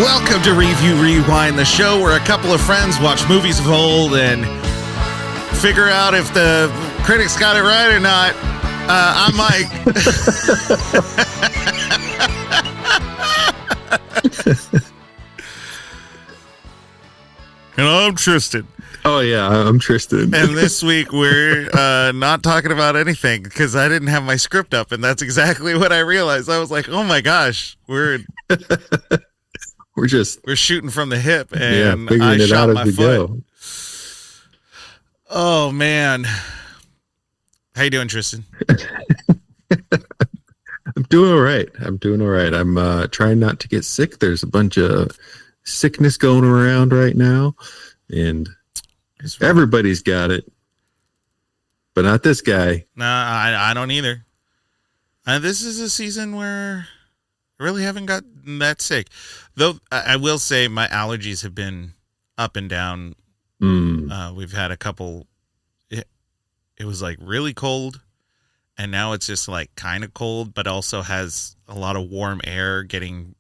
Welcome to Review Rewind, the show where a couple of friends watch movies of old and figure out if the critics got it right or not. I'm Mike. And I'm Tristan. Oh, yeah, I'm Tristan. And this week we're not talking about anything because I didn't have my script up, and that's exactly what I realized. I was like, oh my gosh, we're shooting from the hip, and figuring I it shot out my as we foot. go. Oh man, how you doing, Tristan? I'm doing all right. I'm trying not to get sick. There's a bunch of sickness going around right now, and everybody's got it, but not this guy. Nah, I don't either. This is a season where I really haven't gotten that sick. Though I will say my allergies have been up and down. We've had a couple. It was like really cold, and now it's just like kind of cold, but also has a lot of warm air getting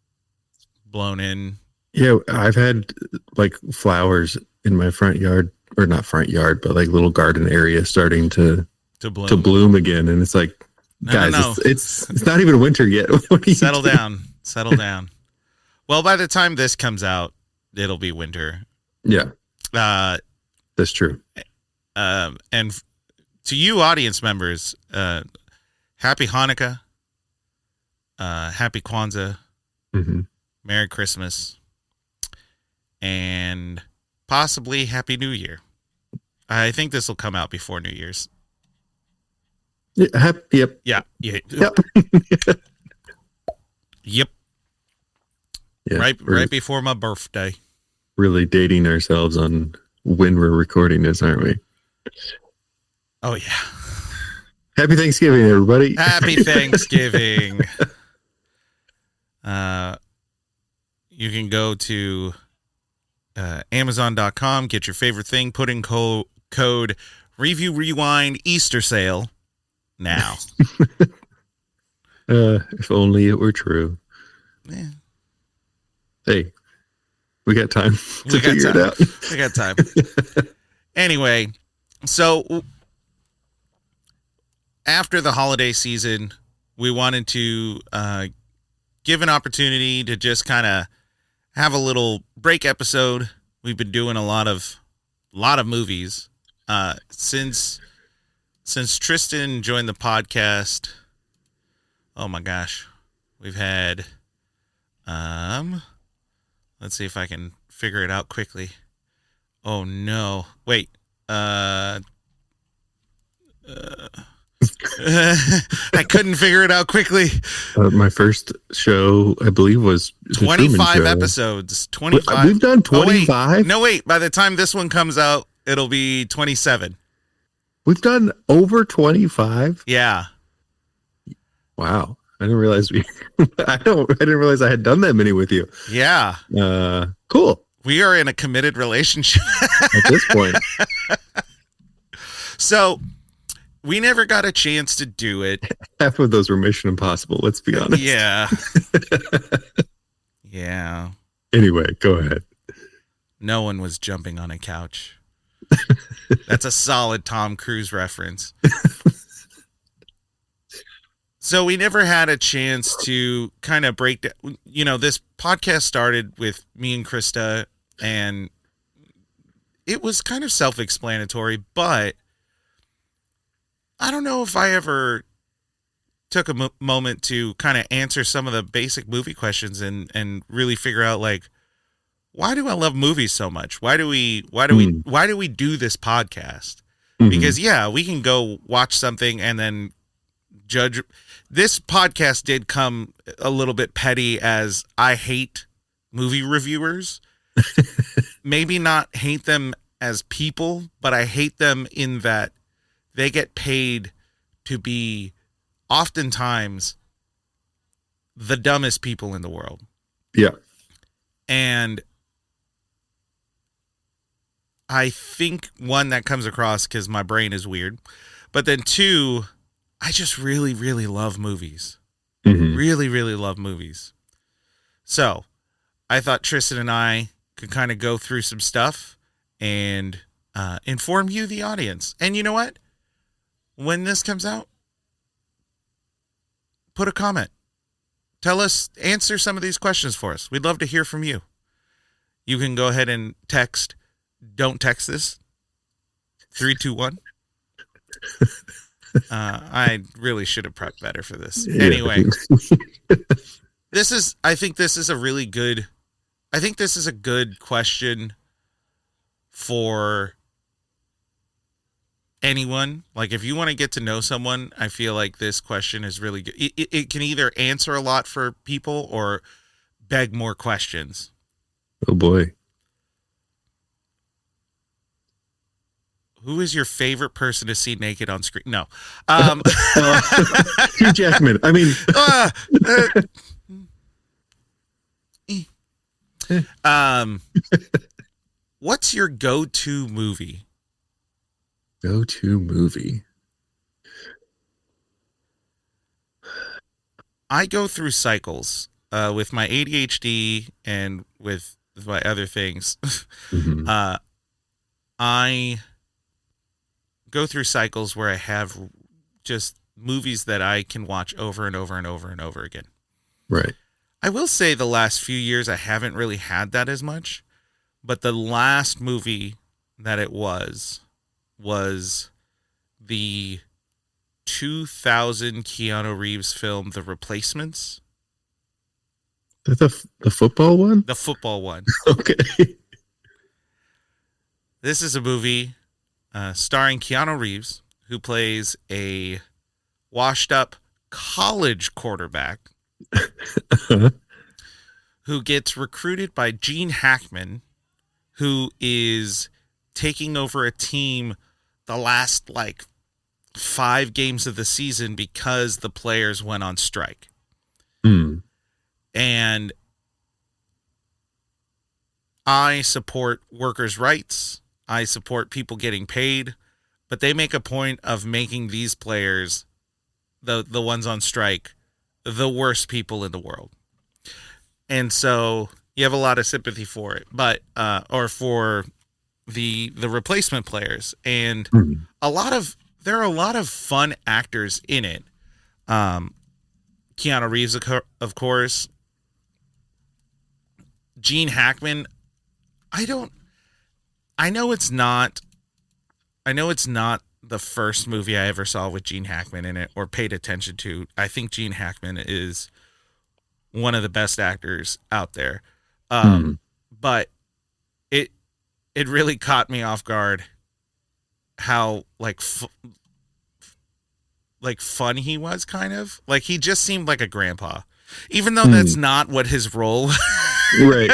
blown in. Yeah, I've had like flowers in my front yard, or not front yard, but like little garden area starting to bloom again, and it's like, guys, no. It's not even winter yet. What are you Settle doing? down. Well, by the time this comes out, it'll be winter. Yeah, that's true. And to you audience members, happy Hanukkah, happy Kwanzaa, Merry Christmas, and possibly Happy New Year. I think this will come out before New Year's. Yep. Yeah. Yep. Yep. Yeah, Right before my birthday. Really dating ourselves on when we're recording this, aren't we? Oh yeah. Happy Thanksgiving, everybody. Happy Thanksgiving. You can go to Amazon.com, get your favorite thing, put in code Review Rewind Easter Sale now. If only it were true. Yeah. Hey, we got time to figure it out. We got time. Anyway, so after the holiday season, we wanted to give an opportunity to just kind of have a little break episode. We've been doing a lot of movies since Tristan joined the podcast. Oh my gosh, we've had let's see if I can figure it out quickly. Oh no, wait. I couldn't figure it out quickly. My first show, I believe, was 25 episodes. 25. We've done 25? No, wait. By the time this one comes out, it'll be 27. We've done over 25? Yeah. Wow. I didn't realize I didn't realize I had done that many with you. Yeah. Cool. We are in a committed relationship at this point. So we never got a chance to do it. Half of those were Mission Impossible, let's be honest. Yeah. Yeah. Anyway, go ahead. No one was jumping on a couch. That's a solid Tom Cruise reference. So we never had a chance to kind of break down. You know, this podcast started with me and Krista, and it was kind of self-explanatory, but I don't know if I ever took a moment to kind of answer some of the basic movie questions and really figure out, like, why do I love movies so much? Why do we do this podcast? Because yeah, we can go watch something and then judge. This podcast did come a little bit petty, as I hate movie reviewers. Maybe not hate them as people, but I hate them in that they get paid to be oftentimes the dumbest people in the world. Yeah. And I think, one, that comes across because my brain is weird, but then two, I just really, really love movies. Really, really love movies. So I thought Tristan and I could kind of go through some stuff and inform you, the audience. And you know what? When this comes out, put a comment. Tell us, answer some of these questions for us. We'd love to hear from you. You can go ahead and text, don't text this, 321. I really should have prepped better for this. Yeah. Anyway, I think this is a good question for anyone. Like, if you want to get to know someone, I feel like this question is really good. It can either answer a lot for people or beg more questions. Oh boy. Who is your favorite person to see naked on screen? No. Hugh Jackman. I mean, what's your go-to movie? go-to movie. I go through cycles with my ADHD and with my other things. Mhm. I go through cycles where I have just movies that I can watch over and over and over and over again. Right. I will say the last few years I haven't really had that as much, but the last movie that it was the 2000 Keanu Reeves film, The Replacements. Is that the football one? The football one. Okay. This is a movie starring Keanu Reeves, who plays a washed-up college quarterback who gets recruited by Gene Hackman, who is taking over a team the last, 5 games of the season because the players went on strike. Mm. And I support workers' rights. I support people getting paid, but they make a point of making these players, the ones on strike, the worst people in the world. And so you have a lot of sympathy for it, but or for the replacement players, and Mm. there are a lot of fun actors in it. Keanu Reeves, of course. Gene Hackman. I know it's not the first movie I ever saw with Gene Hackman in it or paid attention to. I think Gene Hackman is one of the best actors out there. But it really caught me off guard how fun he was, kind of. Like, he just seemed like a grandpa. Even though that's not what his role. Right.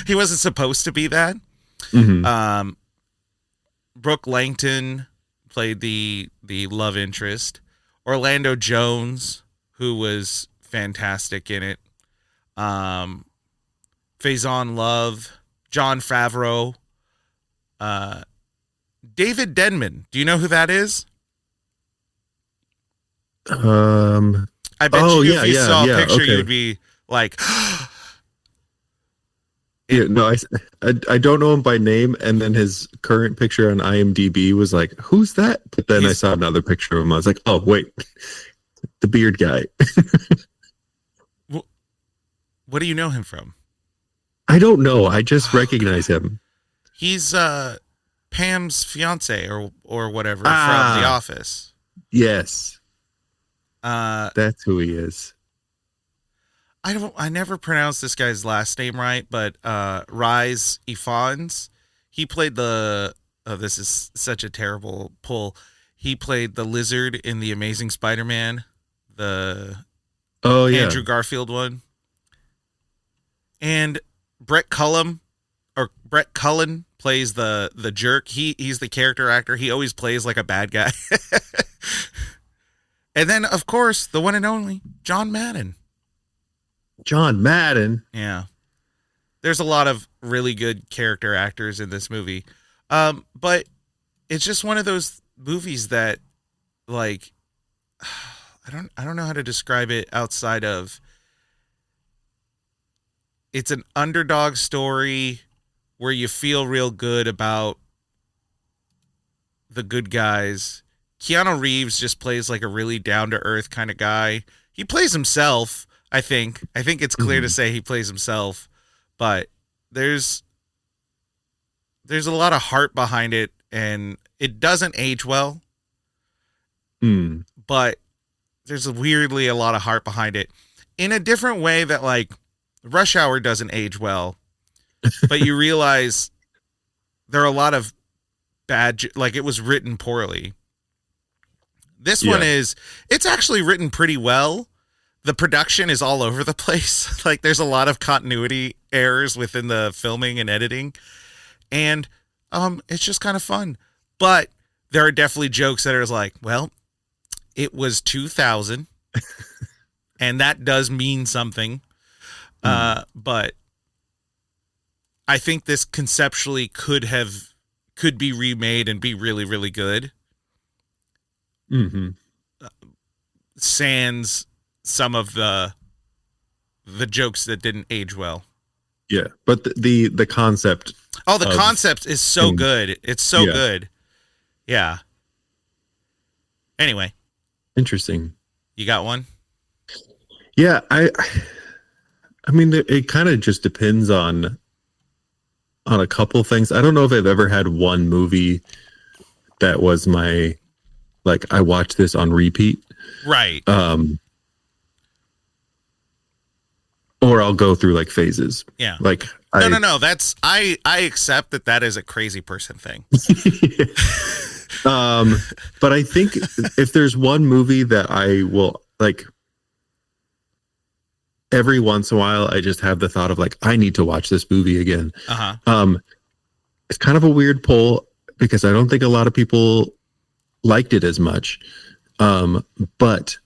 He wasn't supposed to be that. Mm-hmm. Brooke Langton played the love interest. Orlando Jones, who was fantastic in it. Faison Love, Jon Favreau, David Denman. Do you know who that is? I bet if you saw a picture, you would be like, yeah, no, I don't know him by name, and then his current picture on IMDb was like, who's that? But then I saw another picture of him. I was like, oh wait, the beard guy. What do you know him from? I don't know. I just recognize him. He's Pam's fiance or whatever from The Office. Yes. That's who he is. I never pronounced this guy's last name right, but Rhys Ifans. He played this is such a terrible pull. He played the lizard in The Amazing Spider-Man, the Andrew Garfield one. And Brett Cullen plays the jerk. He's the character actor. He always plays like a bad guy. And then, of course, the one and only John Madden. John Madden. Yeah. There's a lot of really good character actors in this movie. But it's just one of those movies that, I don't know how to describe it outside of it's an underdog story where you feel real good about the good guys. Keanu Reeves just plays like a really down to earth kind of guy. He plays himself, I think. I think it's clear to say he plays himself, but there's a lot of heart behind it, and it doesn't age well. But there's weirdly a lot of heart behind it in a different way that like Rush Hour doesn't age well, but you realize there are a lot of like it was written poorly. This one it's actually written pretty well. The production is all over the place. Like there's a lot of continuity errors within the filming and editing, and it's just kind of fun. But there are definitely jokes that are like, well, it was 2000 and that does mean something. But I think this conceptually could be remade and be really, really good. Sans some of the jokes that didn't age well. Yeah. But the concept. Oh, the concept is so good. It's so good. Yeah. Anyway. Interesting. You got one? Yeah, I mean, it kind of just depends on a couple things. I don't know if I've ever had one movie that was my, like, I watched this on repeat. Right. Or I'll go through like phases. Yeah. Like no. That's I accept that is a crazy person thing. But I think if there's one movie that I will like every once in a while, I just have the thought of like, I need to watch this movie again. It's kind of a weird poll because I don't think a lot of people liked it as much. But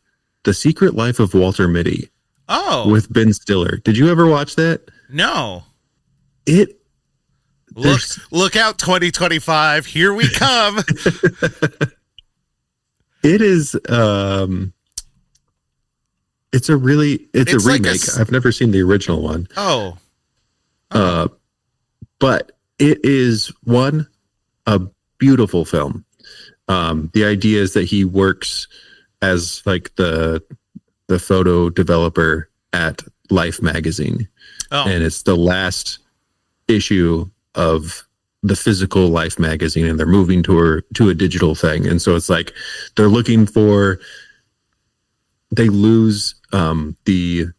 The Secret Life of Walter Mitty. Oh, with Ben Stiller. Did you ever watch that? No. Look out 2025. Here we come. It is it's a remake. I've never seen the original one. Oh. But it is a beautiful film. The idea is that he works as like the photo developer at Life magazine. And it's the last issue of the physical Life magazine, and they're moving to a digital thing. And so it's like they're looking for, they lose the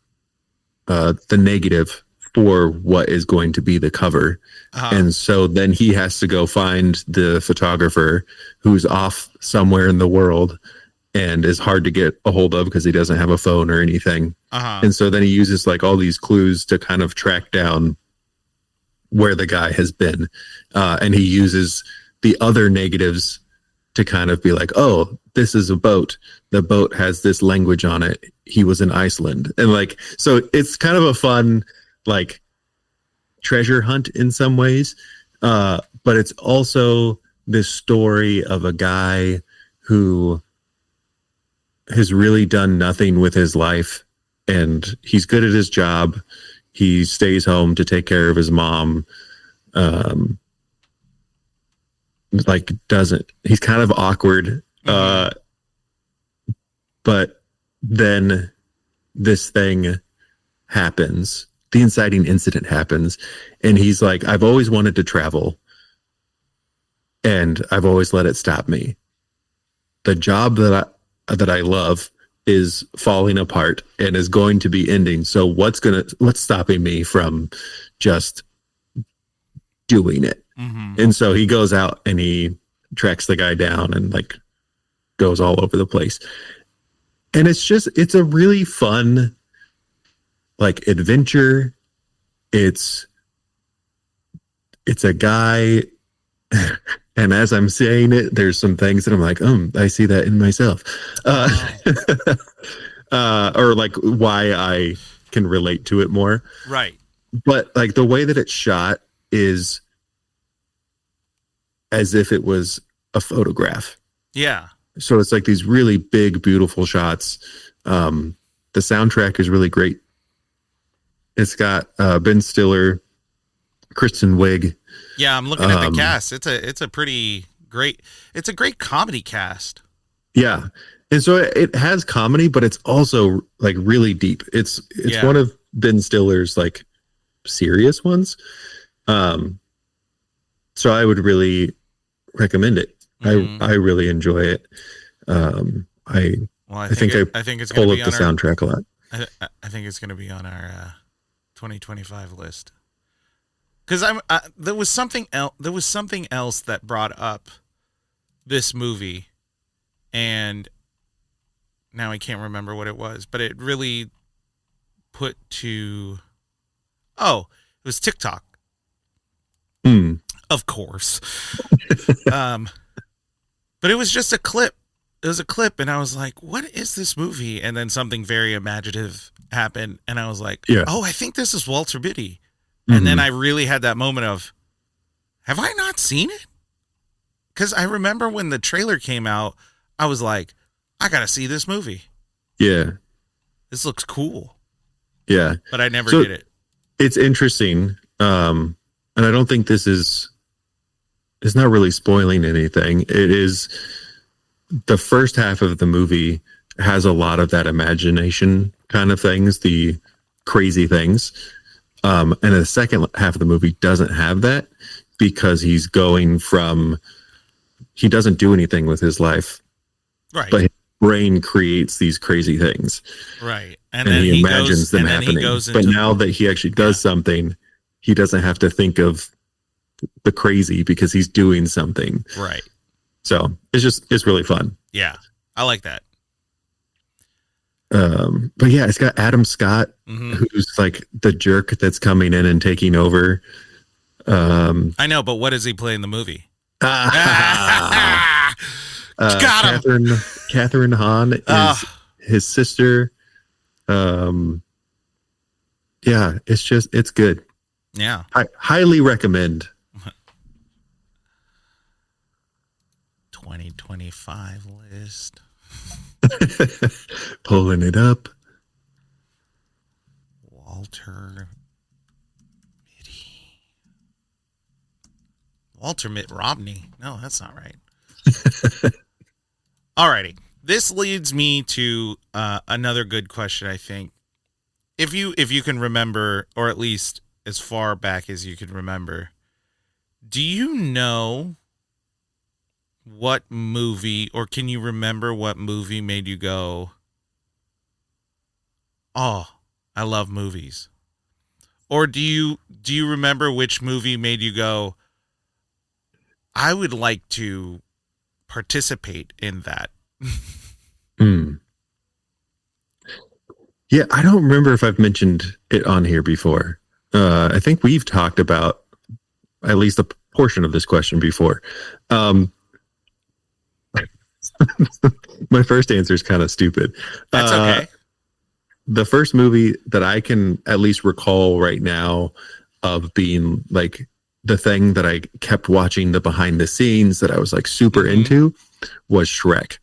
negative for what is going to be the cover. And so then he has to go find the photographer who's off somewhere in the world and is hard to get a hold of because he doesn't have a phone or anything. And so then he uses like all these clues to kind of track down where the guy has been. And he uses the other negatives to kind of be like, oh, this is a boat. The boat has this language on it. He was in Iceland. And like, so it's kind of a fun, like, treasure hunt in some ways. But it's also this story of a guy who has really done nothing with his life, and he's good at his job. He stays home to take care of his mom. He's kind of awkward. But then this thing happens. The inciting incident happens. And he's like, I've always wanted to travel, and I've always let it stop me. The job that I love is falling apart and is going to be ending. So what's stopping me from just doing it? And so he goes out and he tracks the guy down and like goes all over the place. And it's a really fun, like, adventure. It's a guy, and as I'm saying it, there's some things that I'm like, I see that in myself. Or like why I can relate to it more. Right. But like the way that it's shot is as if it was a photograph. Yeah. So it's like these really big, beautiful shots. The soundtrack is really great. It's got Ben Stiller, Kristen Wiig. Yeah, I'm looking at the cast. It's a pretty great. It's a great comedy cast. Yeah, and so it has comedy, but it's also like really deep. It's one of Ben Stiller's like serious ones. So I would really recommend it. I really enjoy it. I think it's pull up the soundtrack a lot. I think it's going to be on our 2025 list. Because there was something else. There was something else that brought up this movie, and now I can't remember what it was. But it really put to. Oh, it was TikTok. Of course. But it was just a clip. It was a clip, and I was like, "What is this movie?" And then something very imaginative happened, and I was like, "Oh, I think this is Walter Mitty." And then I really had that moment of, have I not seen it? Because I remember when the trailer came out, I was like, I got to see this movie. Yeah. This looks cool. Yeah. But I never did it. It's interesting. And I don't think it's not really spoiling anything. It is the first half of the movie has a lot of that imagination kind of things, the crazy things. And the second half of the movie doesn't have that because he doesn't do anything with his life. Right. But his brain creates these crazy things. Right. And then he imagines them happening. But now that he actually does something, he doesn't have to think of the crazy because he's doing something. Right. So it's really fun. Yeah. I like that. But yeah, it's got Adam Scott, who's like the jerk that's coming in and taking over. I know, but what does he play in the movie? Got him. Catherine Hahn is his sister. Yeah, it's good. Yeah. I highly recommend. 2025 list. Pulling it up. Walter Mitty. Walter Mitt Romney. No, that's not right. Alrighty. This leads me to another good question, I think. If you can remember, or at least as far back as you can remember, do you know what movie, or can you remember what movie made you go, "Oh, I love movies"? Or do you remember which movie made you go, "I would like to participate in that"? Yeah, I don't remember if I've mentioned it on here before. I think we've talked about at least a portion of this question before. My first answer is kind of stupid. That's okay. The first movie that I can at least recall right now of being like the thing that I kept watching the behind the scenes that I was like super into was Shrek.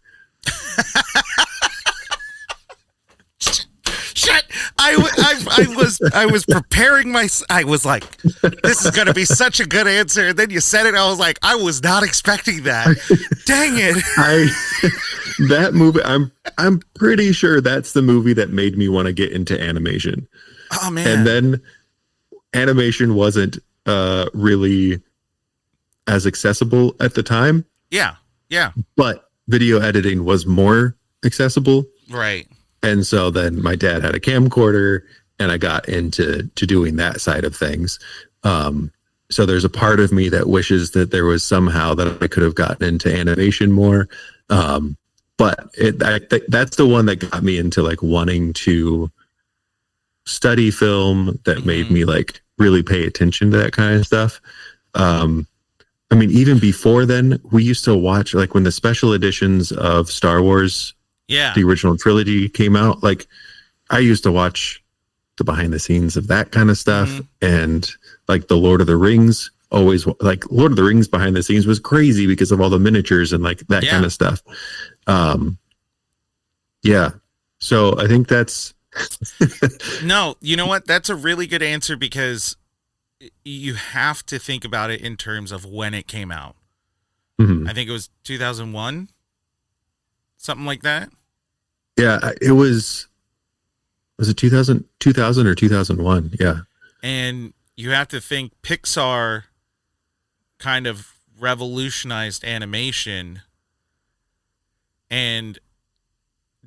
Shit! I was preparing I was like, this is going to be such a good answer. And then you said it. I was like, I was not expecting that. Dang it. That movie, I'm pretty sure that's the movie that made me want to get into animation. Oh man. And then animation wasn't really as accessible at the time. Yeah. Yeah. But video editing was more accessible. Right. And so then my dad had a camcorder and I got into doing that side of things. So there's a part of me that wishes that there was somehow that I could have gotten into animation more. But that's the one that got me into like wanting to study film, that made me like really pay attention to that kind of stuff. I mean, even before then, we used to watch like when the special editions of Star Wars, the original trilogy came out, like I used to watch the behind the scenes of that kind of stuff. And like the Lord of the Rings, always like Lord of the Rings behind the scenes was crazy because of all the miniatures and like that kind of stuff. Yeah. So I think that's No, you know what? That's a really good answer because you have to think about it in terms of when it came out. Mhm. I think it was 2001, something like that. Yeah, it was it 2000 or 2001? Yeah. And you have to think Pixar kind of revolutionized animation, and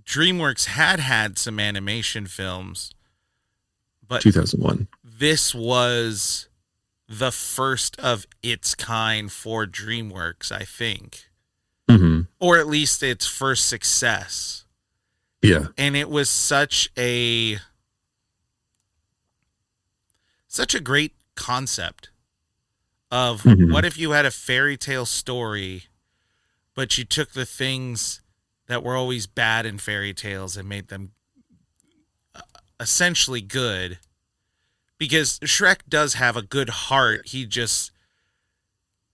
DreamWorks had some animation films, but 2001. this was the first of its kind for DreamWorks, I think, Hmm. or at least its first success. Yeah. And it was such a great concept of Hmm. what if you had a fairy tale story, but you took the things that were always bad in fairy tales and made them essentially good. Because Shrek does have a good heart. He just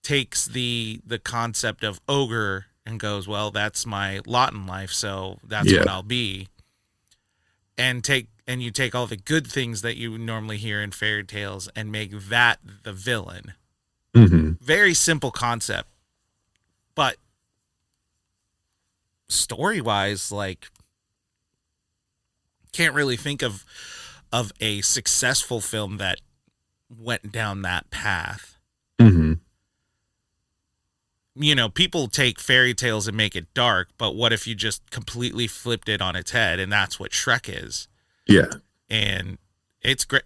takes the concept of ogre and goes, well, that's my lot in life, so that's Yeah. what I'll be. And you take all the good things that you normally hear in fairy tales and make that the villain. Hmm. Very simple concept. But story-wise, like, can't really think of a successful film that went down that path. Hmm. You know, people take fairy tales and make it dark, but what if you just completely flipped it on its head? And that's what Shrek is. Yeah. And it's great.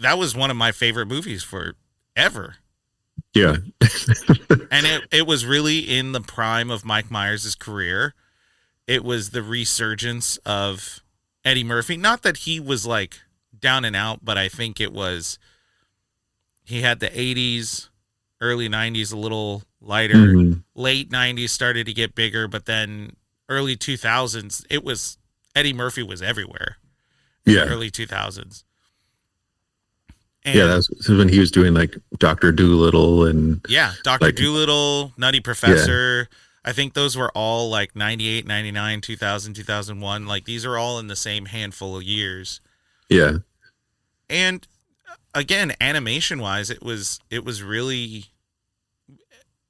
That was one of my favorite movies forever. Yeah. And it was really in the prime of Mike Myers' career. It was the resurgence of Eddie Murphy. Not that he was like down and out, but I think he had the 80s, early 90s a little lighter. Mhm. Late 90s started to get bigger, but then early 2000s, Eddie Murphy was everywhere. In Yeah. the early 2000s. And Yeah, that's when he was doing like Dr. Dolittle and yeah, Dr. like- Dolittle, Nutty Professor. I think those were all like 98, 99, 2000, 2001. Like these are all in the same handful of years. yeah. And again, animation wise, it was really,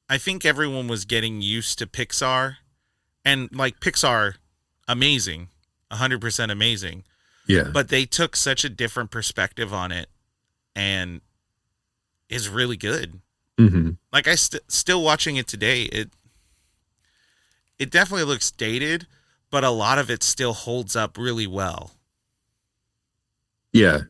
I think everyone was getting used to Pixar, and like Pixar, amazing, 100% amazing. Yeah. But they took such a different perspective on it, and is really good. Hmm. Like I still watching it today, it definitely looks dated, but a lot of it still holds up really well. Yeah.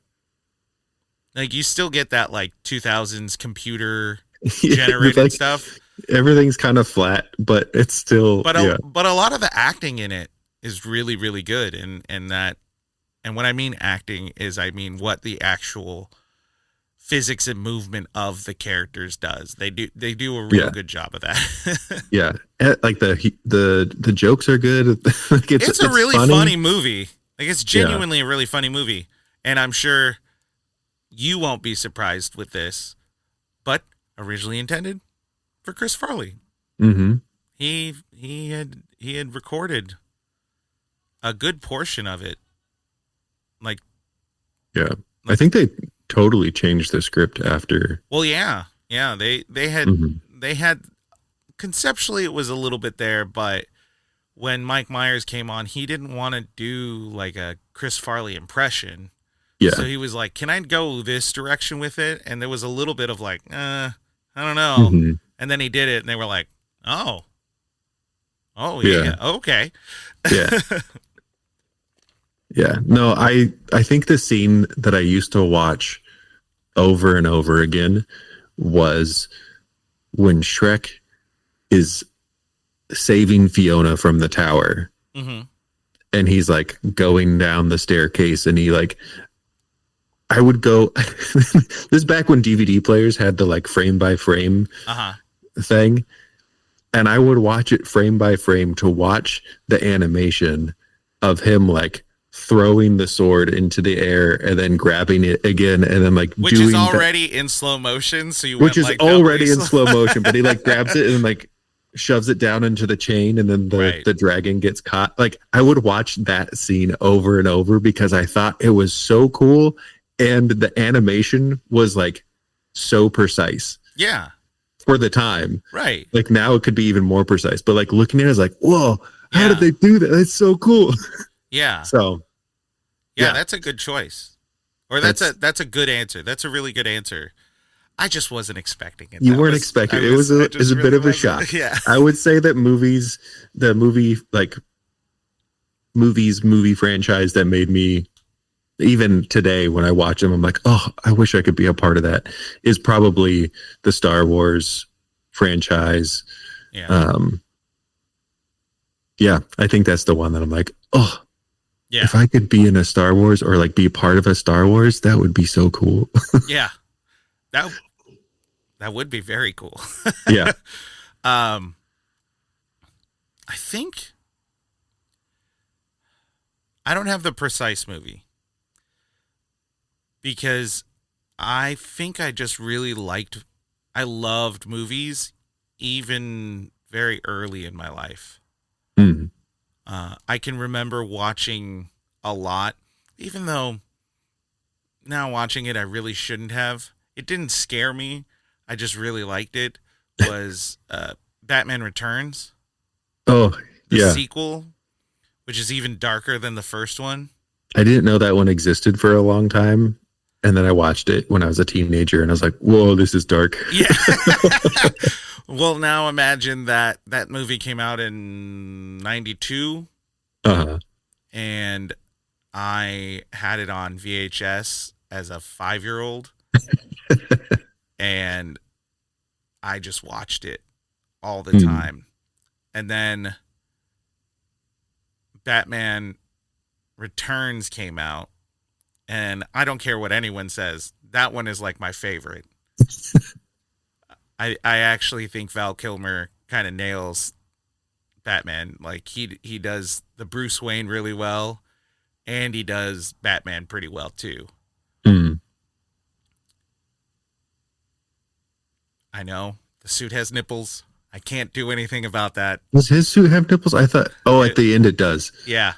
Like you still get that like 2000s computer Yeah, generated like, stuff, everything's kind of flat, but it's still but yeah. but a lot of the acting in it is really really good, and when I mean acting is I mean what the actual physics and movement of the characters does. They do a real Yeah. good job of that. Yeah. Like the jokes are good. Like It's a really funny movie. Like it's genuinely a really funny movie, and I'm sure you won't be surprised with this, but originally intended for Chris Farley. Hmm. He had recorded a good portion of it. Like, Yeah. I think they totally changed the script after. well, yeah, they had Mhm. they had conceptually it was a little bit there, but when Mike Myers came on, he didn't want to do like a Chris Farley impression. Yeah. So he was like, "Can I go this direction with it?" And there was a little bit of like, I don't know. Mhm. And then he did it, and they were like, "Oh, yeah, Yeah. okay." Yeah. Yeah. No, I think the scene that I used to watch over and over again was when Shrek is saving Fiona from the tower, hmm and he's like going down the staircase, and he like, I would go this is back when DVD players had the like frame by frame Uh-huh. thing, and I would watch it frame by frame to watch the animation of him like throwing the sword into the air and then grabbing it again and then like Which doing is that- already in slow motion, so you which went is like already doubly in slow motion, but he like grabs it and like shoves it down into the chain and then Right. the dragon gets caught. Like I would watch that scene over and over because I thought it was so cool and the animation was like so precise Yeah. for the time. Right. Like now it could be even more precise, but like looking at it, I was like, whoa, how Yeah. did they do that? That's so cool. Yeah. So Yeah, yeah. that's a good choice. Or that's a good answer. That's a really good answer. I just wasn't expecting it. you That weren't was- expecting I it. Was I it was just a bit really of a wasn't. shock. Yeah. I would say that the movie franchise that made me, even today when I watch them, I'm like, oh, I wish I could be a part of that, is probably the Star Wars franchise. Yeah. Yeah, I think that's the one that I'm like, oh, Yeah. if I could be in a Star Wars or like be part of a Star Wars, that would be so cool. Yeah. That would be very cool. Yeah. I think I don't have the precise movie because I think I just really I loved movies even very early in my life. Mm. I can remember watching a lot, even though now watching it, I really shouldn't have. It didn't scare me. I just really liked it. Was Batman Returns, Oh, the yeah. sequel, which is even darker than the first one. I didn't know that one existed for a long time. And then I watched it when I was a teenager and I was like, whoa, this is dark. Yeah. Well, now imagine that movie came out in 92 Uh-huh. and I had it on VHS as a 5-year-old and I just watched it all the time. And then Batman Returns came out, and I don't care what anyone says, that one is like my favorite. I actually think Val Kilmer kind of nails Batman. Like he does the Bruce Wayne really well, and he does Batman pretty well too. Mm. I know the suit has nipples. I can't do anything about that. Does his suit have nipples? I thought, at the end it does. Yeah,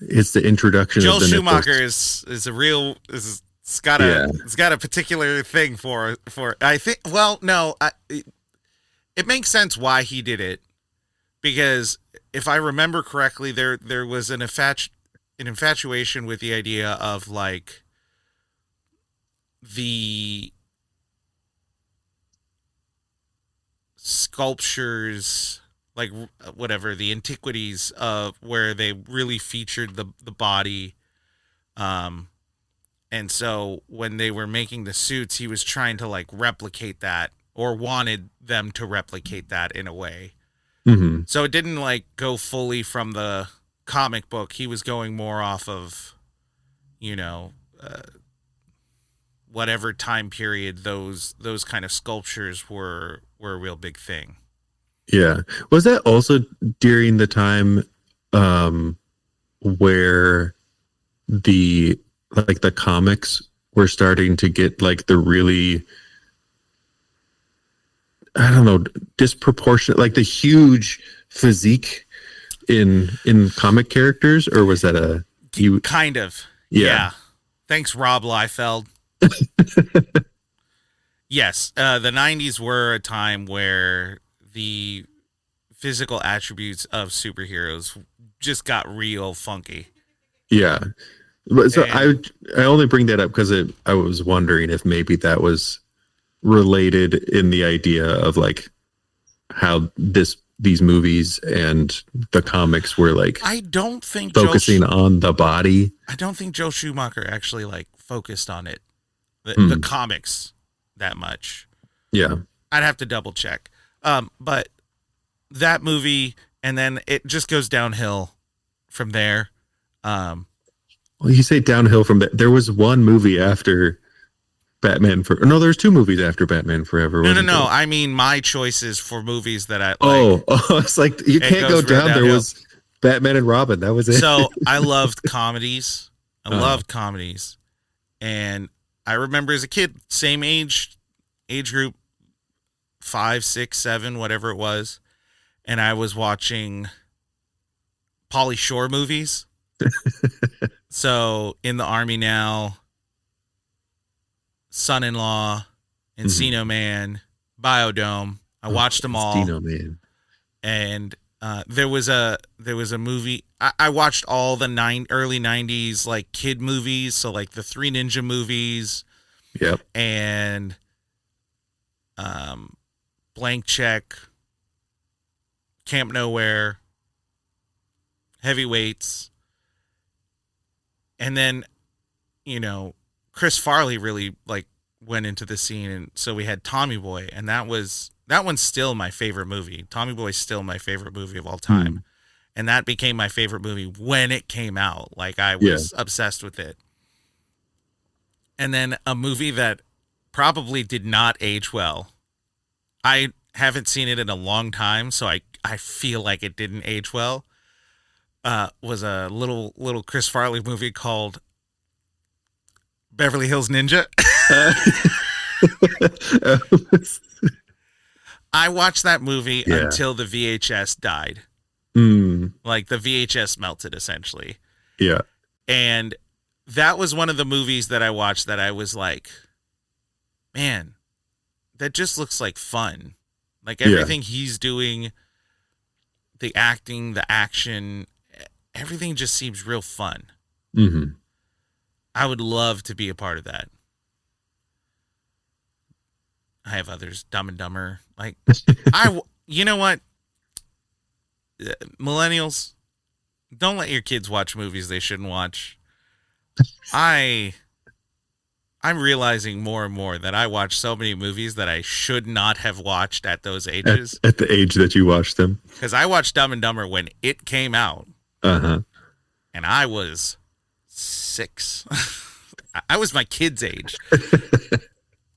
It's the introduction Joel of the Schumacher nipples. is a real is it's got a particular thing for I think. Well, no, it makes sense why he did it, because if I remember correctly, there was an infatuation with the idea of like the sculptures, like whatever, the antiquities of where they really featured the body. And so when they were making the suits, he was trying to like replicate that, or wanted them to replicate that in a way. Mm-hmm. So it didn't like go fully from the comic book. He was going more off of, whatever time period those kind of sculptures were a real big thing. Yeah. Was that also during the time where the comics were starting to get like the really, I don't know, disproportionate, like the huge physique in comic characters? Or was that Kind of. Yeah. Thanks, Rob Liefeld. Yes, the 90s were a time where the physical attributes of superheroes just got real funky. Yeah. But so And- I only bring that up because I was wondering if maybe that was related in the idea of like how these movies and the comics were like I don't think focusing on the body. I don't think Joe Schumacher actually like focused on it, the comics, that much. Yeah. I'd have to double check. But that movie, and then it just goes downhill from there. Well, you say downhill from that. There was one movie after Batman there's two movies after Batman Forever. No. wasn't there? I mean, my choices for movies that I like. Oh, it's like you can't go goes real down. There downhill. was Batman and Robin. That was it. So I loved comedies. I Uh-huh. loved comedies. And I remember as a kid, same age group, 5, 6, 7, whatever it was. and I was watching Pauly Shore movies. So In the Army Now, Son-in-Law, Encino Man, Biodome. I watched them all. Encino Man. And there was a movie. I watched all the early 90s like kid movies, so like the Three Ninja movies. Yep. And Blank Check, Camp Nowhere, Heavyweights. And then, Chris Farley really like went into the scene, and so we had Tommy Boy, and that one's still my favorite movie. Tommy Boy's still my favorite movie of all time. And that became my favorite movie when it came out. Like I was obsessed with it. And then a movie that probably did not age well. I haven't seen it in a long time, so I feel like it didn't age well. Was a little Chris Farley movie called Beverly Hills Ninja. I watched that movie until the VHS died. Like the VHS melted, essentially. Yeah. And that was one of the movies that I watched that I was like, man, that just looks like fun. Like everything he's doing, the acting, the action, everything just seems real fun. Mm-hmm. I would love to be a part of that. I have others, Dumb and Dumber. Like, you know what? Millennials, don't let your kids watch movies they shouldn't watch. I'm realizing more and more that I watch so many movies that I should not have watched at those ages. At the age that you watched them. Because I watched Dumb and Dumber when it came out. Uh-huh. And I was 6. I was my kid's age.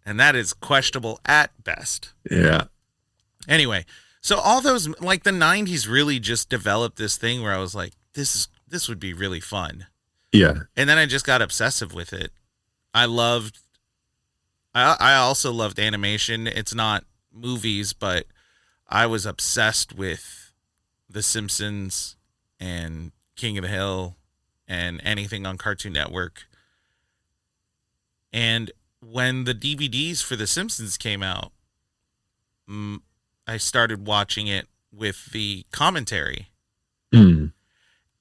And that is questionable at best. Yeah. Anyway, so all those, like the 90s really just developed this thing where I was like, this would be really fun. Yeah. And then I just got obsessive with it. I also loved animation. It's not movies, but I was obsessed with The Simpsons and King of the Hill and anything on Cartoon Network. And when the DVDs for The Simpsons came out, I started watching it with the commentary.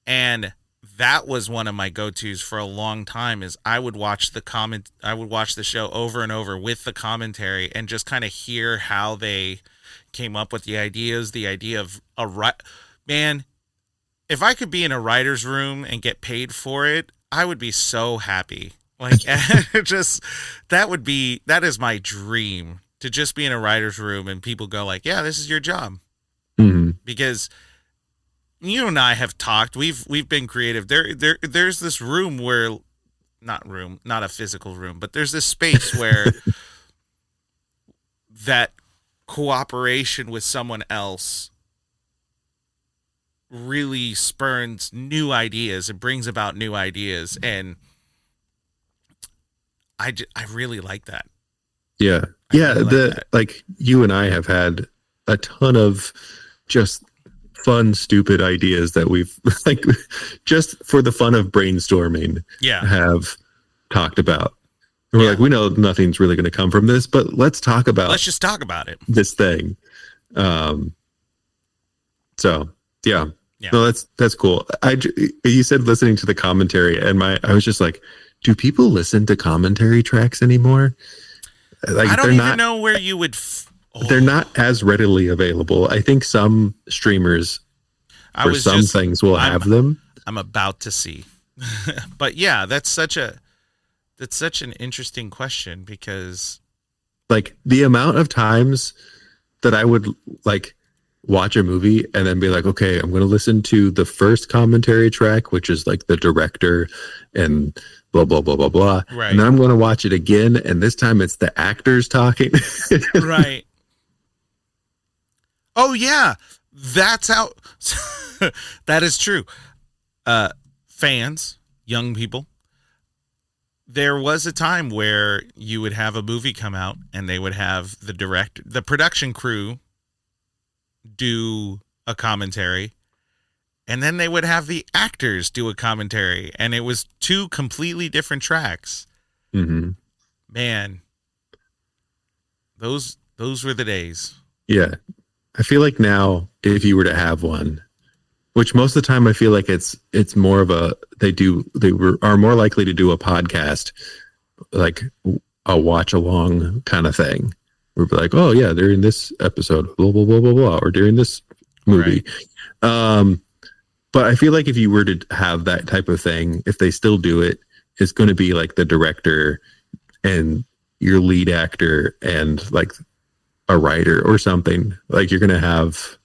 And that was one of my go-tos for a long time. Is I would watch the show over and over with the commentary and just kind of hear how they came up with the ideas. The idea of man, if I could be in a writer's room and get paid for it, I would be so happy. Like, that is my dream, to just be in a writer's room and people go like, yeah, this is your job. Because you and I have talked, we've been creative. There's this room where, not a physical room, but there's this space where that cooperation with someone else really spurns new ideas. It brings about new ideas. And I really like that. Yeah. Like you and I have had a ton of just fun, stupid ideas that we've like just for the fun of brainstorming have talked about. And we're like, we know nothing's really going to come from this, but let's just talk about it. This thing. So yeah. No, that's cool. You said listening to the commentary, and I was just like, do people listen to commentary tracks anymore? Like, I don't even know where you would. They're not as readily available. I think some streamers for some things will have them. I'm about to see, but yeah, that's such an interesting question, because like the amount of times that I would like watch a movie and then be like, okay, I'm going to listen to the first commentary track, which is like the director and blah, blah, blah, blah, blah. Right. And then I'm going to watch it again. And this time it's the actors talking. Right. Oh yeah. That's how, that is true. Fans, young people, there was a time where you would have a movie come out and they would have the production crew do a commentary, and then they would have the actors do a commentary, and it was two completely different tracks. Mm-hmm. Man, those were the days. Yeah. I feel like now, if you were to have one, which most of the time I feel like it's more of a are more likely to do a podcast, like a watch along kind of thing. We're like, oh yeah, they're in this episode, blah blah blah blah blah, or during this movie. Right. But I feel like if you were to have that type of thing, if they still do it, it's going to be like the director and your lead actor and like a writer or something. Like you're going to have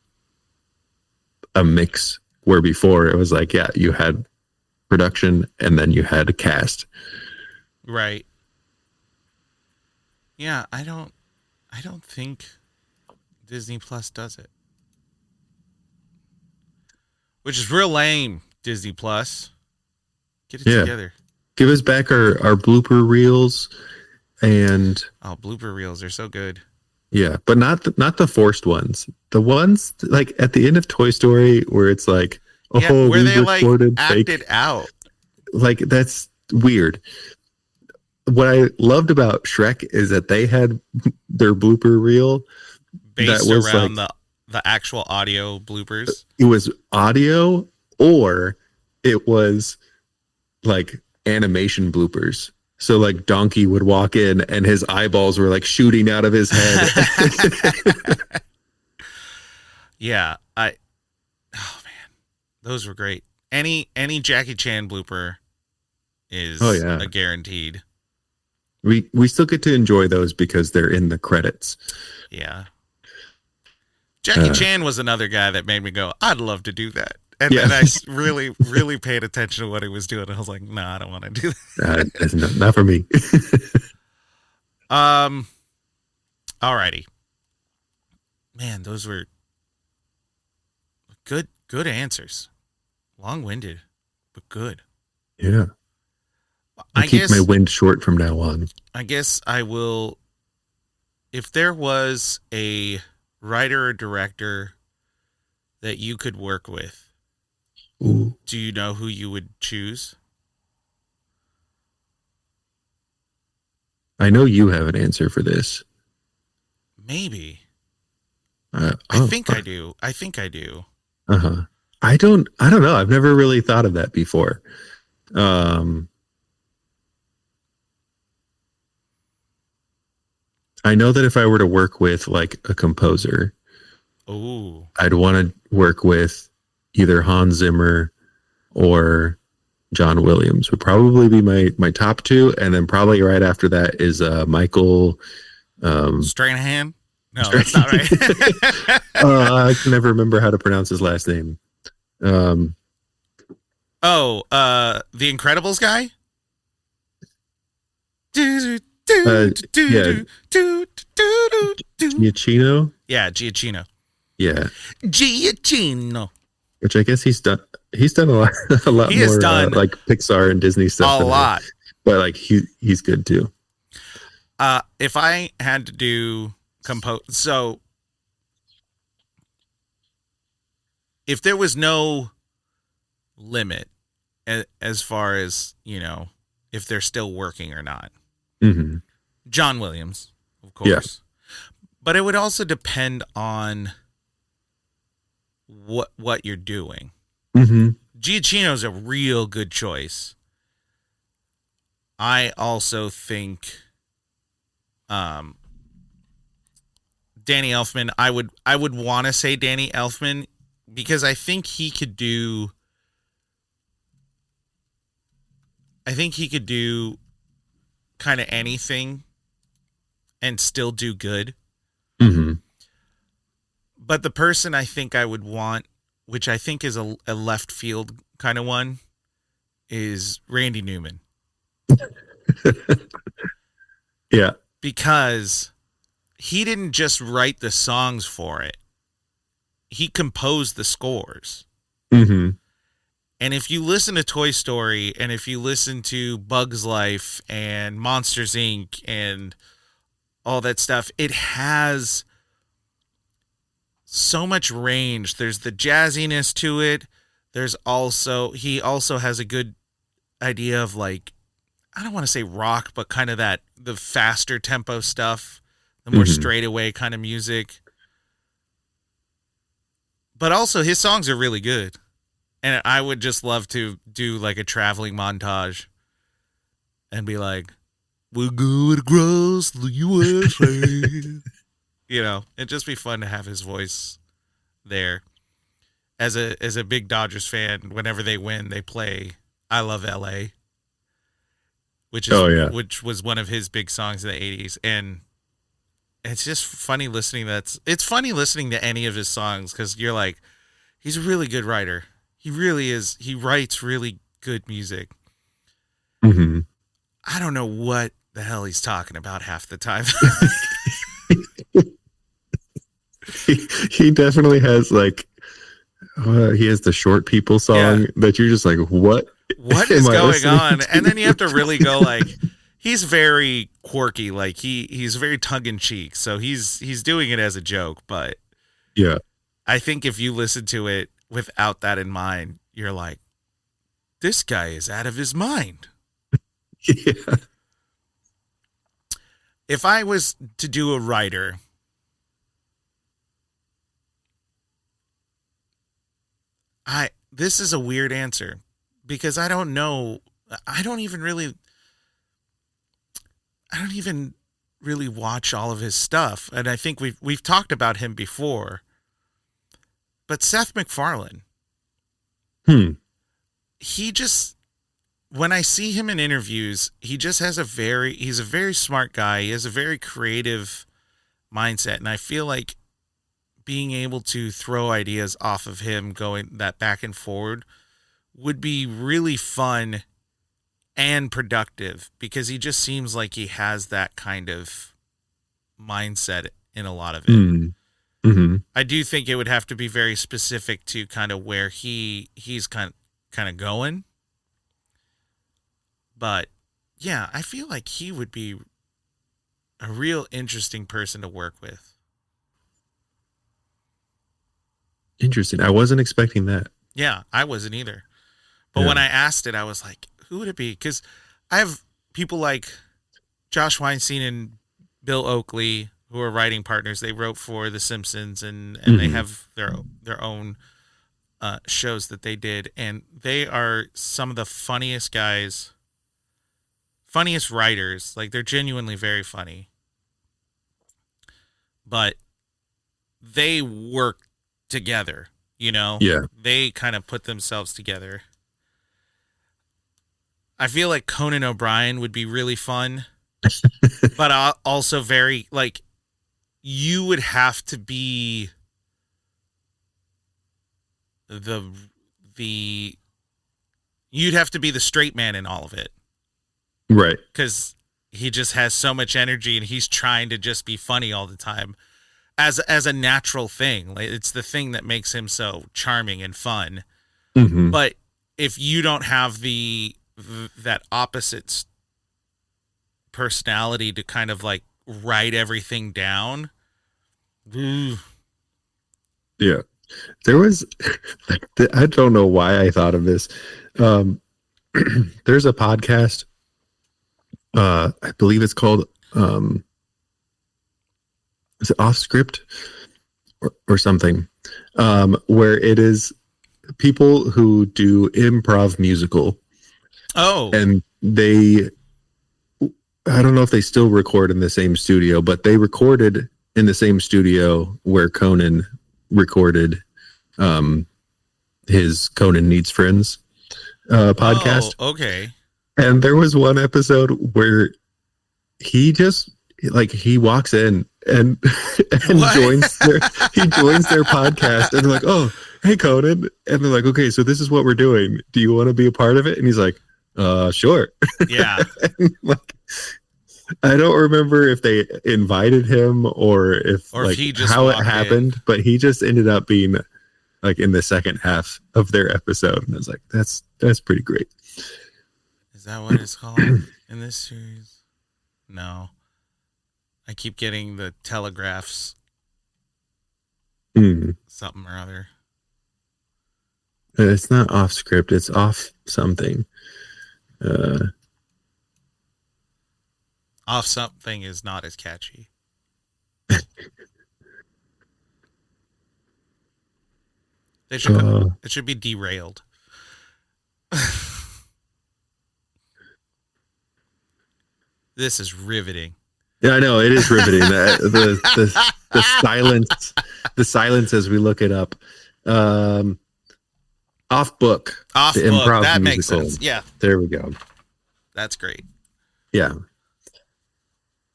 a mix where before it was like, yeah, you had production and then you had a cast. Right. Yeah, I don't think Disney Plus does it. Which is real lame, Disney Plus. Get it together. Give us back our blooper reels and blooper reels are so good. Yeah, but not the forced ones. The ones like at the end of Toy Story where it's like, oh, where they like acted out. Like that's weird. What I loved about Shrek is that they had their blooper reel based around like, the actual audio bloopers. It was audio or it was like animation bloopers. So like Donkey would walk in and his eyeballs were like shooting out of his head. Yeah, oh man, those were great. Any Jackie Chan blooper is a guaranteed. We still get to enjoy those because they're in the credits. Yeah. Jackie Chan was another guy that made me go, I'd love to do that. And then I really, really paid attention to what he was doing. I was like, no, I don't want to do that. That's not for me. Alrighty. Man, those were good answers. Long-winded, but good. Yeah. I keep my wind short from now on. I guess I will. If there was a writer or director that you could work with, ooh, do you know who you would choose? I know you have an answer for this. Maybe. I think I do. Uh-huh. I don't know. I've never really thought of that before. I know that if I were to work with like a composer, I'd want to work with either Hans Zimmer or John Williams would probably be my top two. And then probably right after that is Michael Stranahan. No, that's not right. I can never remember how to pronounce his last name. The Incredibles guy? Giacchino? Yeah, Giacchino. Yeah. Giacchino. Which I guess he's done a lot he more has done like Pixar and Disney stuff. A lot. But like he's good too. If I had to do so if there was no limit as far as, if they're still working or not. Mm-hmm. John Williams, of course. Yeah. But it would also depend on what you're doing. Mm-hmm. Giacchino's a real good choice. I also think Danny Elfman, I would want to say Danny Elfman because I think he could do kind of anything and still do good. Mm-hmm. But the person I think I would want, which I think is a left field kind of one, is Randy Newman. Yeah. Because he didn't just write the songs for it. He composed the scores. Mm-hmm. And if you listen to Toy Story and if you listen to Bug's Life and Monsters, Inc. and all that stuff, it has so much range. There's the jazziness to it. He also has a good idea of like, I don't want to say rock, but kind of the faster tempo stuff, the more straightaway kind of music. But also his songs are really good. And I would just love to do like a traveling montage and be like, we're going across the USA. It'd just be fun to have his voice there. As a big Dodgers fan, whenever they win, they play I Love LA, which was one of his big songs in the 80s. And it's just funny listening it's funny listening to any of his songs because you're like, he's a really good writer. He really is. He writes really good music. Mm-hmm. I don't know what the hell he's talking about half the time. he definitely has like, he has the Short People song that you're just like, what is going on? And then you have to really go like, he's very quirky. Like he's very tongue in cheek. So he's doing it as a joke, but yeah, I think if you listen to it without that in mind, you're like, this guy is out of his mind. Yeah. If I was to do a writer, this is a weird answer because I don't know. I don't even really watch all of his stuff. And I think we've talked about him before. But Seth MacFarlane, he just, when I see him in interviews, he just has he's a very smart guy. He has a very creative mindset. And I feel like being able to throw ideas off of him going that back and forward would be really fun and productive because he just seems like he has that kind of mindset in a lot of it. Mm-hmm. I do think it would have to be very specific to kind of where he's kind of going. But yeah, I feel like he would be a real interesting person to work with. Interesting. I wasn't expecting that. Yeah, I wasn't either. But when I asked it, I was like, who would it be? Because I have people like Josh Weinstein and Bill Oakley who are writing partners. They wrote for The Simpsons and they have their own shows that they did. And they are some of the funniest guys, funniest writers. Like, they're genuinely very funny. But they work together, Yeah. They kind of put themselves together. I feel like Conan O'Brien would be really fun, but also very, like, you would have to be you'd have to be the straight man in all of it. Right. Because he just has so much energy and he's trying to just be funny all the time as a natural thing. Like, it's the thing that makes him so charming and fun. Mm-hmm. But if you don't have that opposite personality to kind of like write everything down. Yeah. There was, I don't know why I thought of this. There's a podcast. I believe it's called, is it Off Script or something? Where it is people who do improv musical. Oh, and I don't know if they still record in the same studio, but they recorded in the same studio where Conan recorded his Conan Needs Friends podcast. Oh, okay. And there was one episode where he just he walks in and joins their podcast, and they're like, "Oh, hey Conan," and they're like, "Okay, so this is what we're doing. Do you want to be a part of it?" And he's like, sure. Yeah. I don't remember if they invited him or if he just how it happened, but he just ended up being like in the second half of their episode. And I was like, that's pretty great. Is that what it's called in this series? No. I keep getting the Telegraphs something or other. It's not off script. It's off something. Off something is not as catchy. It should be derailed. This is riveting. Yeah, I know it is riveting. The silence as we look it up. Off book. Off the book. improv That musical. makes sense. Yeah, There we go. that's great. Yeah.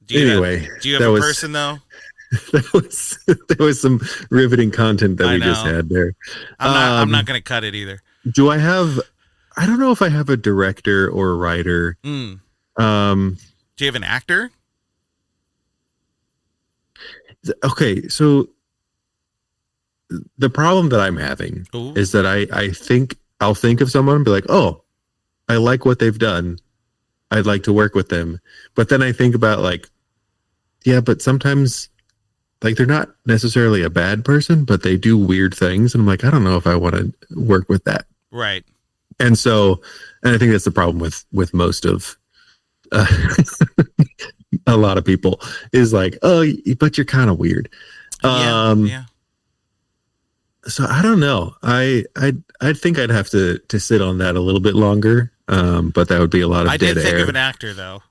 Do you Anyway, have, do you have that a was- person though? There was some riveting content that I we just know. had there. I'm not going to cut it either. Do I have? I don't know if I have a director or a writer. Do Um. you have an actor? Okay, so the problem that I'm having Ooh. is that I think I'll think of someone and be like, oh, I like what they've done. I'd like to work with them. But then I think about like, yeah, but sometimes like they're not necessarily a bad person, but they do weird things. And I'm like, I don't know if I want to work with that. Right. And so, and I think that's the problem with most of a lot of people is like, oh, but you're kind of weird. Yeah. So I don't know. I think I'd have to sit on that a little bit longer. But that would be a lot of I dead did think air. of an actor though.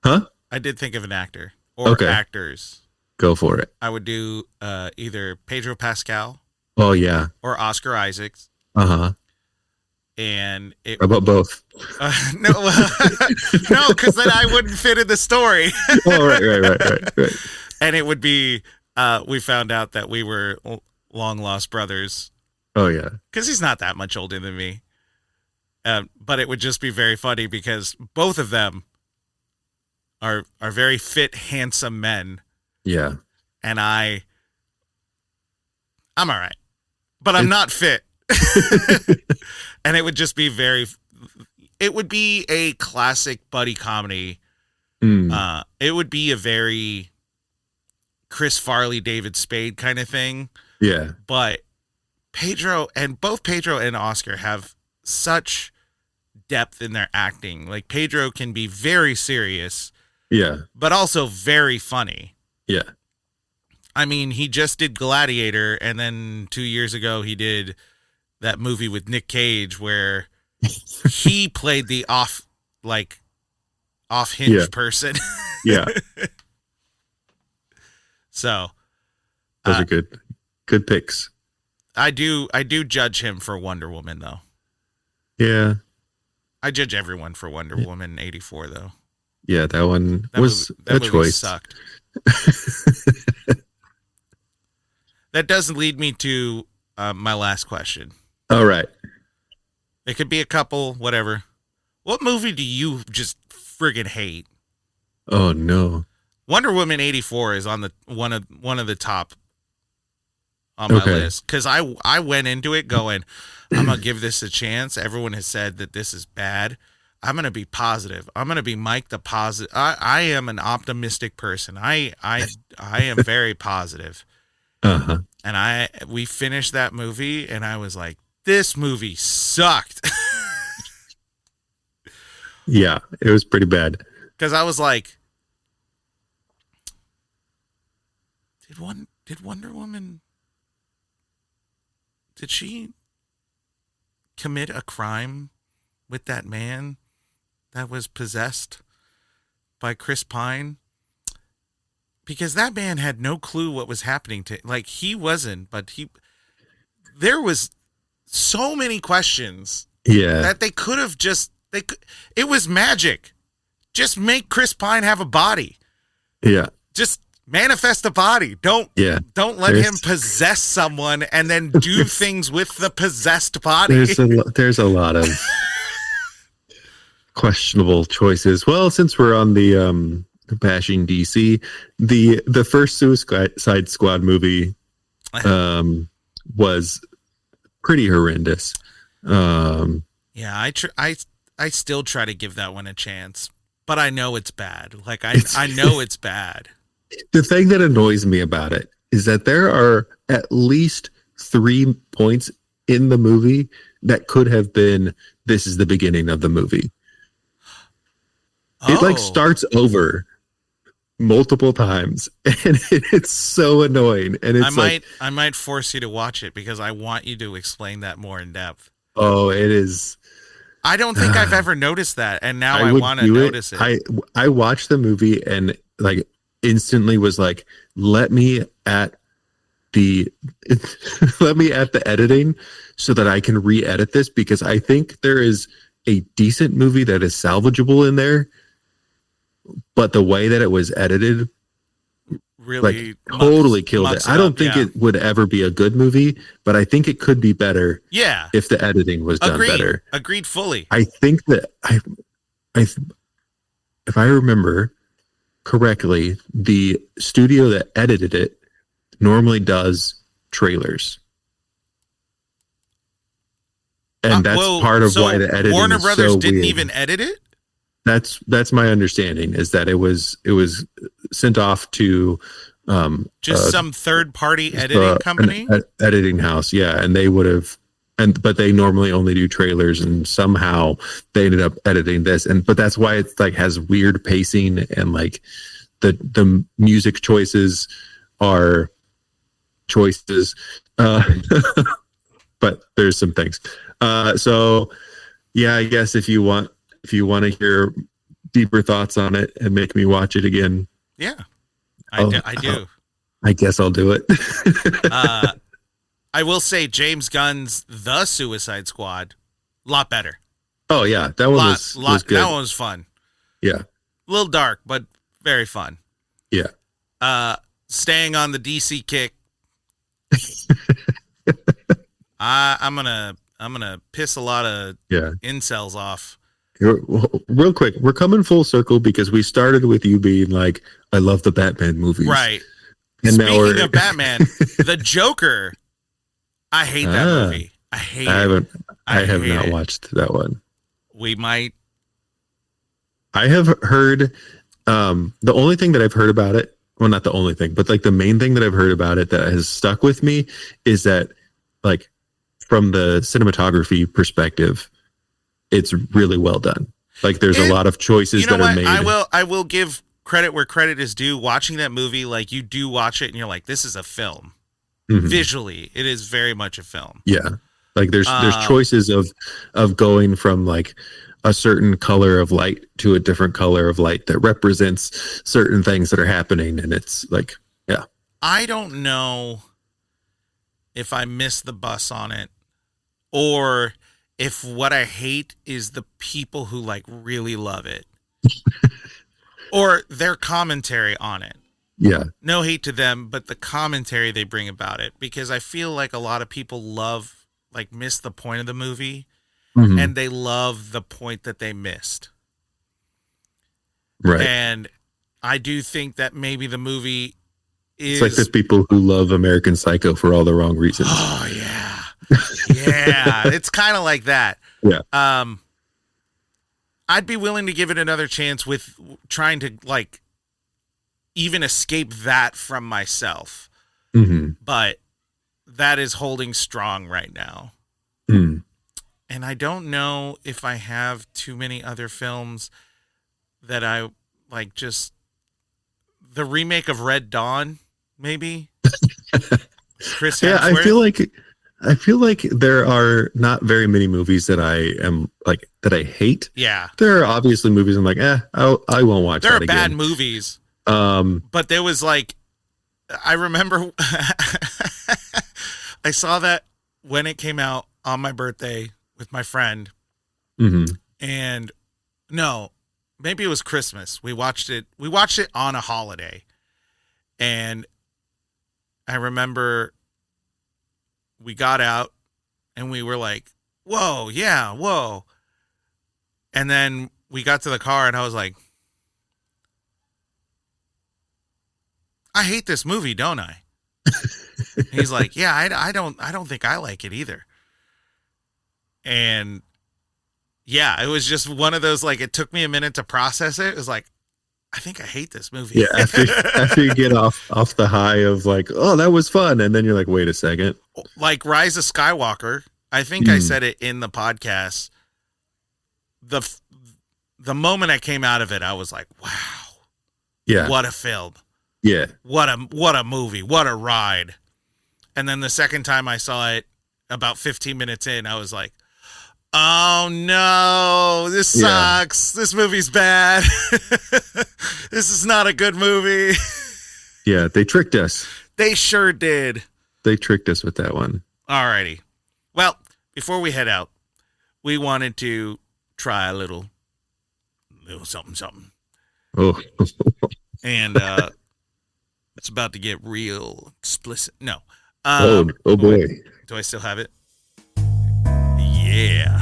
Huh? I did think of an actor or Okay. actors. Go for it. I would do either Pedro Pascal Oh yeah. or Oscar Isaacs, Uh-huh. and it How about both? no, no, because then I wouldn't fit in the story. Oh right. And it would be we found out that we were long lost brothers Oh yeah. because he's not that much older than me. But it would just be very funny because both of them are very fit, handsome men, Yeah. and I'm all right, but I'm not fit. And it would just be it would be a classic buddy comedy. Mm. It would be a very Chris Farley, David Spade kind of thing. Yeah. But both Pedro and Oscar have such depth in their acting. Like Pedro can be very serious, Yeah. but also very funny. Yeah. I mean, he just did Gladiator, and then 2 years ago he did that movie with Nick Cage where he played the off-hinge Yeah. person. Yeah. So Those are good picks. I do judge him for Wonder Woman though. Yeah. I judge everyone for Wonder Woman 84 though. Yeah, that one That was movie a choice. sucked. That does lead me to my last question. All right. It could be a couple, whatever. What movie do you just friggin' hate? Oh no. Wonder Woman 84 is on the one of the top on my Okay. list because I went into it going, I'm gonna give this a chance. Everyone has said that this is bad. I'm gonna be positive. I'm gonna be Mike the positive. I am an optimistic person. I am very positive. Uh-huh. And we finished that movie and I was like, this movie sucked. Yeah, it was pretty bad. Because I was like, did Wonder Woman, did she commit a crime with that man that was possessed by Chris Pine? Because that man had no clue what was happening to, like, he wasn't, but there was so many questions Yeah. that they could have it was magic. Just make Chris Pine have a body. Yeah. Just manifest a body. Don't let There's- him possess someone and then do things with the possessed body. There's a lot of questionable choices. Well, since we're on the bashing DC, the first Suicide Squad movie was pretty horrendous. Yeah, I still try to give that one a chance, but I know it's bad. Like I know it's bad. The thing that annoys me about it is that there are at least 3 points in the movie that could have been this is the beginning of the movie. It like Oh. starts over multiple times, and it's so annoying. And it's I might force you to watch it because I want you to explain that more in depth. oh, it is. I don't think I've ever noticed that, and now I would want to do notice it. I watched the movie and like instantly was like, let me at the let me at the editing so that I can re-edit this, because I think there is a decent movie that is salvageable in there, but the way that it was edited Really, like totally killed mucks it. I don't up, think yeah. it would ever be a good movie, but I think it could be better Yeah, if the editing was done agreed. better. Agreed fully. I think that I if I remember correctly, the studio that edited it normally does trailers. And that's Well, part of so why the editing Warner is Brothers so didn't weird. even edit it. That's my understanding, is that it was sent off to Just some third party editing company. an editing house, yeah, and they would have, but they normally only do trailers, and somehow they ended up editing this, but that's why it's like has weird pacing, and like the music choices are choices, but there's some things. So yeah, I guess if you want to hear deeper thoughts on it and make me watch it again, Yeah, Oh, I do. I guess I'll do it. I will say James Gunn's The Suicide Squad, a lot better. Oh yeah, that one was good. That one was fun. Yeah, A little dark, but very fun. yeah. Staying on the DC kick. I'm gonna piss a lot of Yeah. incels off. Real quick, we're coming full circle because we started with you being like, I love the Batman movies. Right. And now Speaking we're of Batman, the Joker, I hate that movie. I hate it. I have hate not it. watched that one. We might. I have heard the only thing that I've heard about it, well, not the only thing, but like the main thing that I've heard about it that has stuck with me is that like from the cinematography perspective, it's really well done. Like there's a lot of choices that are made. I will give credit where credit is due. Watching that movie, like you do watch it and you're like, this is a film. Mhm. Visually, it is very much a film. Yeah. Like there's choices of going from like a certain color of light to a different color of light that represents certain things that are happening. And it's like, yeah. I don't know if I missed the bus on it or if what I hate is the people who like really love it or their commentary on it. Yeah. No hate to them, but the commentary they bring about it, because I feel like a lot of people miss the point of the movie Mhm. and they love the point that they missed. Right. And I do think that maybe the movie is It's like there's people who love American Psycho for all the wrong reasons. Oh yeah. Yeah, it's kind of like that. Yeah. I'd be willing to give it another chance with trying to like even escape that from myself. Mm-hmm. But that is holding strong right now. Mm. And I don't know if I have too many other films that I like. Just the remake of Red Dawn, maybe. Chris Yeah, Hemsworth. I feel like there are not very many movies that I hate. Yeah, There are obviously movies I'm like, I won't watch there that are bad again. movies, Um, but there was like, I remember I saw that when it came out on my birthday with my friend, mhm. and no, maybe it was Christmas. We watched it on a holiday, and I remember we got out and we were like, whoa, yeah, whoa. And then we got to the car and I was like, I hate this movie, don't I? He's like, yeah, I don't think I like it either. And yeah, it was just one of those, like, it took me a minute to process it. It was like, I think I hate this movie. Yeah, after you get off the high of like, oh, that was fun, and then you're like, wait a second. Like Rise of Skywalker, I think I said it in the podcast. The moment I came out of it, I was like, wow. Yeah. What a film. Yeah. What a movie. What a ride. And then the second time I saw it, about 15 minutes in, I was like, oh no, this sucks. This movie's bad. This is not a good movie. Yeah, they tricked us. They sure did. They tricked us with that one. Alrighty. Well, before we head out, we wanted to try a little something. Oh. And it's about to get real explicit. No. Oh boy. Do I still have it? Yeah.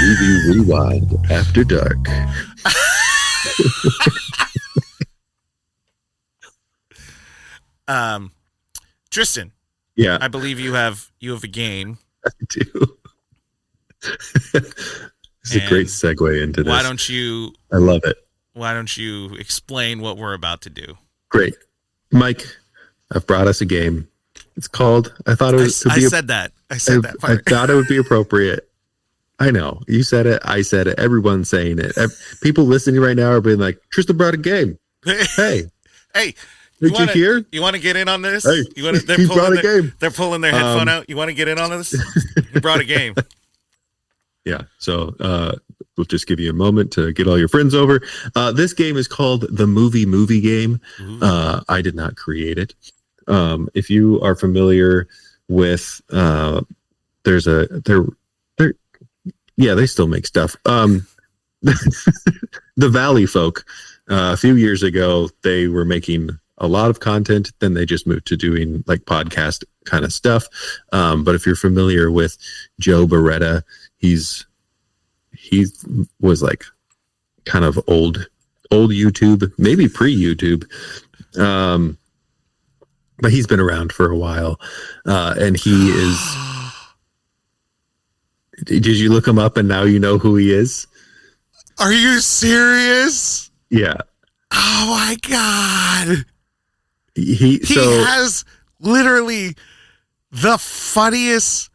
Movie Rewind After Dark. Tristan. Yeah. I believe you have a game. I do. It's a great segue into this. Why don't you? I love it. Why don't you explain what we're about to do? Great, Mike. I've brought us a game. It's called. I thought it was. I said that. I said that. I thought it would be appropriate. I know you said it. I said it. Everyone's saying it. People listening right now are being like, "Tristan brought a game." Hey, hey. Did you hear? You want to get in on this? Hey, he brought a game. They're pulling their headphone out. You want to get in on this? He brought a game. Yeah. So we'll just give you a moment to get all your friends over. This game is called the Movie Game. I did not create it. If you are familiar with, they still make stuff. The Valley Folk, a few years ago, they were making a lot of content. Then they just moved to doing like podcast kind of stuff. But if you're familiar with Joe Beretta, he was like kind of old YouTube, maybe pre-YouTube. But he's been around for a while. And he is. Did you look him up and now you know who he is? Are you serious? Yeah. Oh my God. He has literally the funniest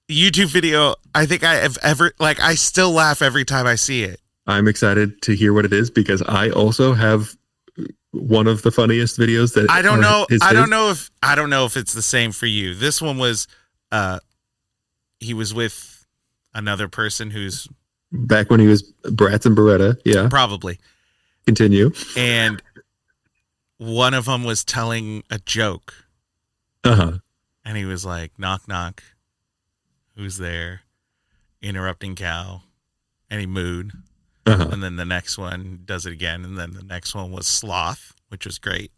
YouTube video I think I have ever, like, I still laugh every time I see it. I'm excited to hear what it is because I also have one of the funniest videos that I don't know if it's the same for you. This one was he was with another person who's back when he was Bratz and Beretta. Yeah. Probably. Continue. And one of them was telling a joke. Uh-huh. And he was like, knock, knock. Who's there? Interrupting cow. Any mood. Uh-huh. And then the next one does it again. And then the next one was sloth, which was great.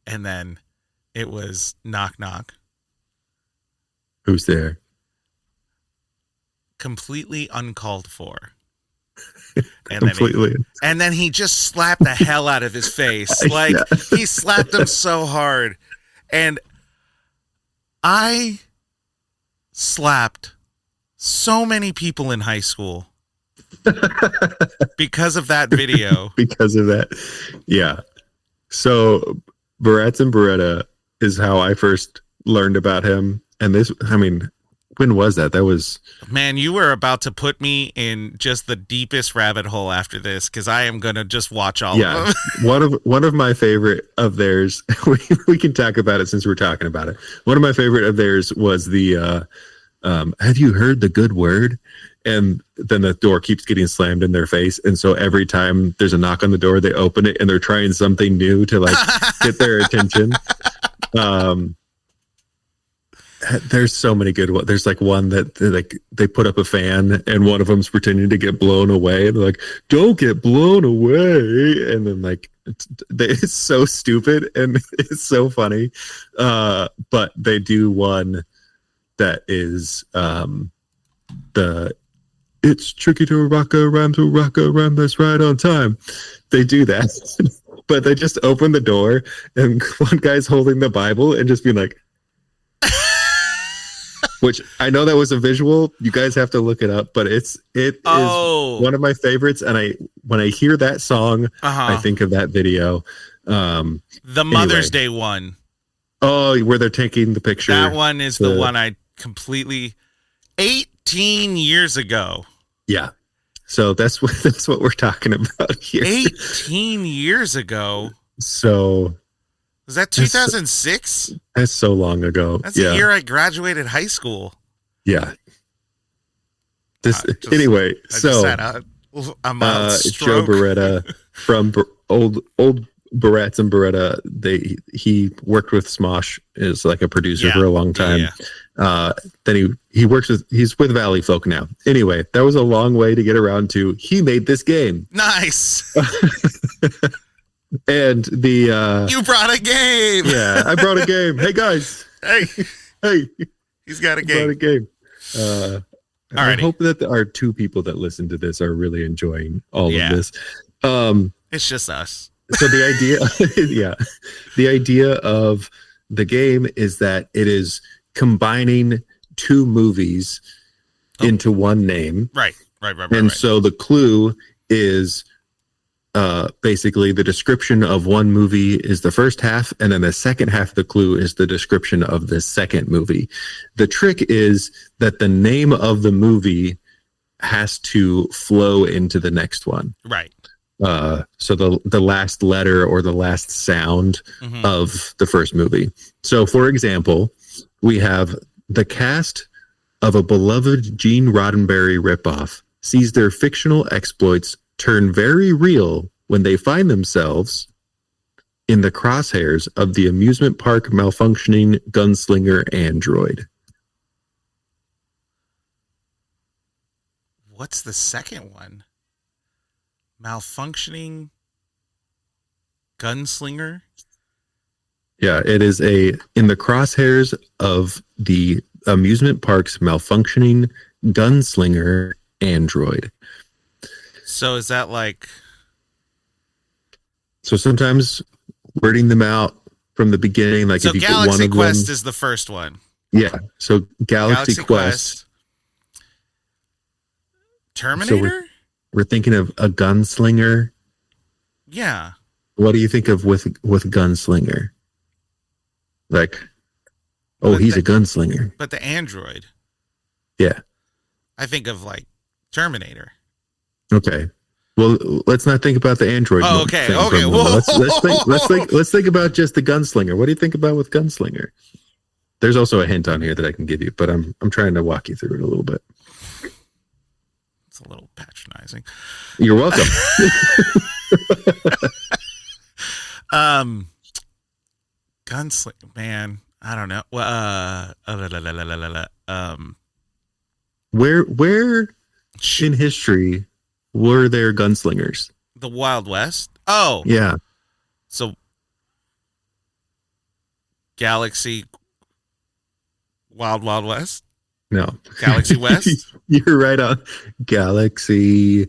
And then it was knock, knock. Who's there? Completely uncalled for. And Completely. Then he just slapped the hell out of his face. Like, he slapped him so hard. And I slapped so many people in high school because of that video. Because of that. Yeah. So Bratz and Beretta is how I first learned about him. And this, I mean, when was that? That was... Man, you were about to put me in just the deepest rabbit hole after this because I am going to just watch all of them. one of my favorite of theirs, we can talk about it since we're talking about it. One of my favorite of theirs was the, have you heard the good word? And then the door keeps getting slammed in their face. And so every time there's a knock on the door, they open it and they're trying something new to like get their attention. There's so many good ones. There's like one that they put up a fan and one of them's pretending to get blown away. And they're like, don't get blown away. And then like, it's so stupid and it's so funny. But they do one that is it's tricky to rock a rhyme that's right on time. They do that. But they just open the door and one guy's holding the Bible and just being like, which I know that was a visual. You guys have to look it up, but it is one of my favorites. And when I hear that song, I think of that video. The Mother's Day one. Oh, where they're taking the picture. That one is the one I completely 18 years ago. Yeah. So that's what we're talking about here. 18 years ago. So was that 2006? That's so long ago. That's the year I graduated high school. Yeah. I'm Joe Beretta from old Barrettes and Beretta. He worked with Smosh as like a producer for a long time. Then he's with Valley Folk now. Anyway, that was a long way to get around to he made this game. Nice. And you brought a game. Yeah, I brought a game. Hey guys. Hey. He's got a game. Brought a game. I hope that our two people that listen to this are really enjoying all of this. It's just us. So the idea of the game is that it is combining two movies into one name. Right. And so the clue is basically the description of one movie is the first half, and then the second half of the clue is the description of the second movie. The trick is that the name of the movie has to flow into the next one. Right. So the last letter or the last sound of the first movie. So, for example, we have the cast of a beloved Gene Roddenberry ripoff sees their fictional exploits turn very real when they find themselves in the crosshairs of the amusement park malfunctioning gunslinger android. What's the second one? Malfunctioning gunslinger? Yeah, it is in the crosshairs of the amusement park's malfunctioning gunslinger android. So is that like... So sometimes wording them out from the beginning, like so if you Galaxy get one Quest of them, is the first one. Yeah. So Galaxy Quest. Terminator? So we're thinking of a gunslinger. Yeah. What do you think of with gunslinger? Like, he's a gunslinger. But the android. Yeah. I think of like Terminator. Okay. Well, let's not think about the android. Oh, okay. Okay. Let's think about just the gunslinger. What do you think about with gunslinger? There's also a hint on here that I can give you, but I'm trying to walk you through it a little bit. It's a little patronizing. You're welcome. Gunslinger, man. I don't know. Where in history were there gunslingers? The Wild West? Oh. Yeah. So Galaxy Wild West? No. Galaxy West? You're right on. Galaxy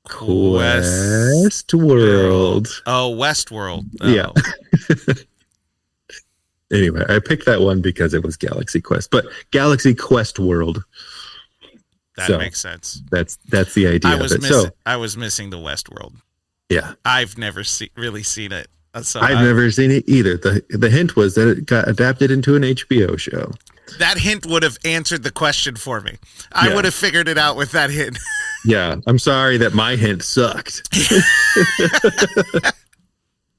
Quest World. Oh, Westworld. Oh. Yeah. Anyway, I picked that one because it was Galaxy Quest, but Galaxy Quest World. That makes sense. That's the idea. I was missing the Westworld. Yeah, I've never really seen it. So I've never seen it either. The hint was that it got adapted into an HBO show. That hint would have answered the question for me. I would have figured it out with that hint. Yeah, I'm sorry that my hint sucked.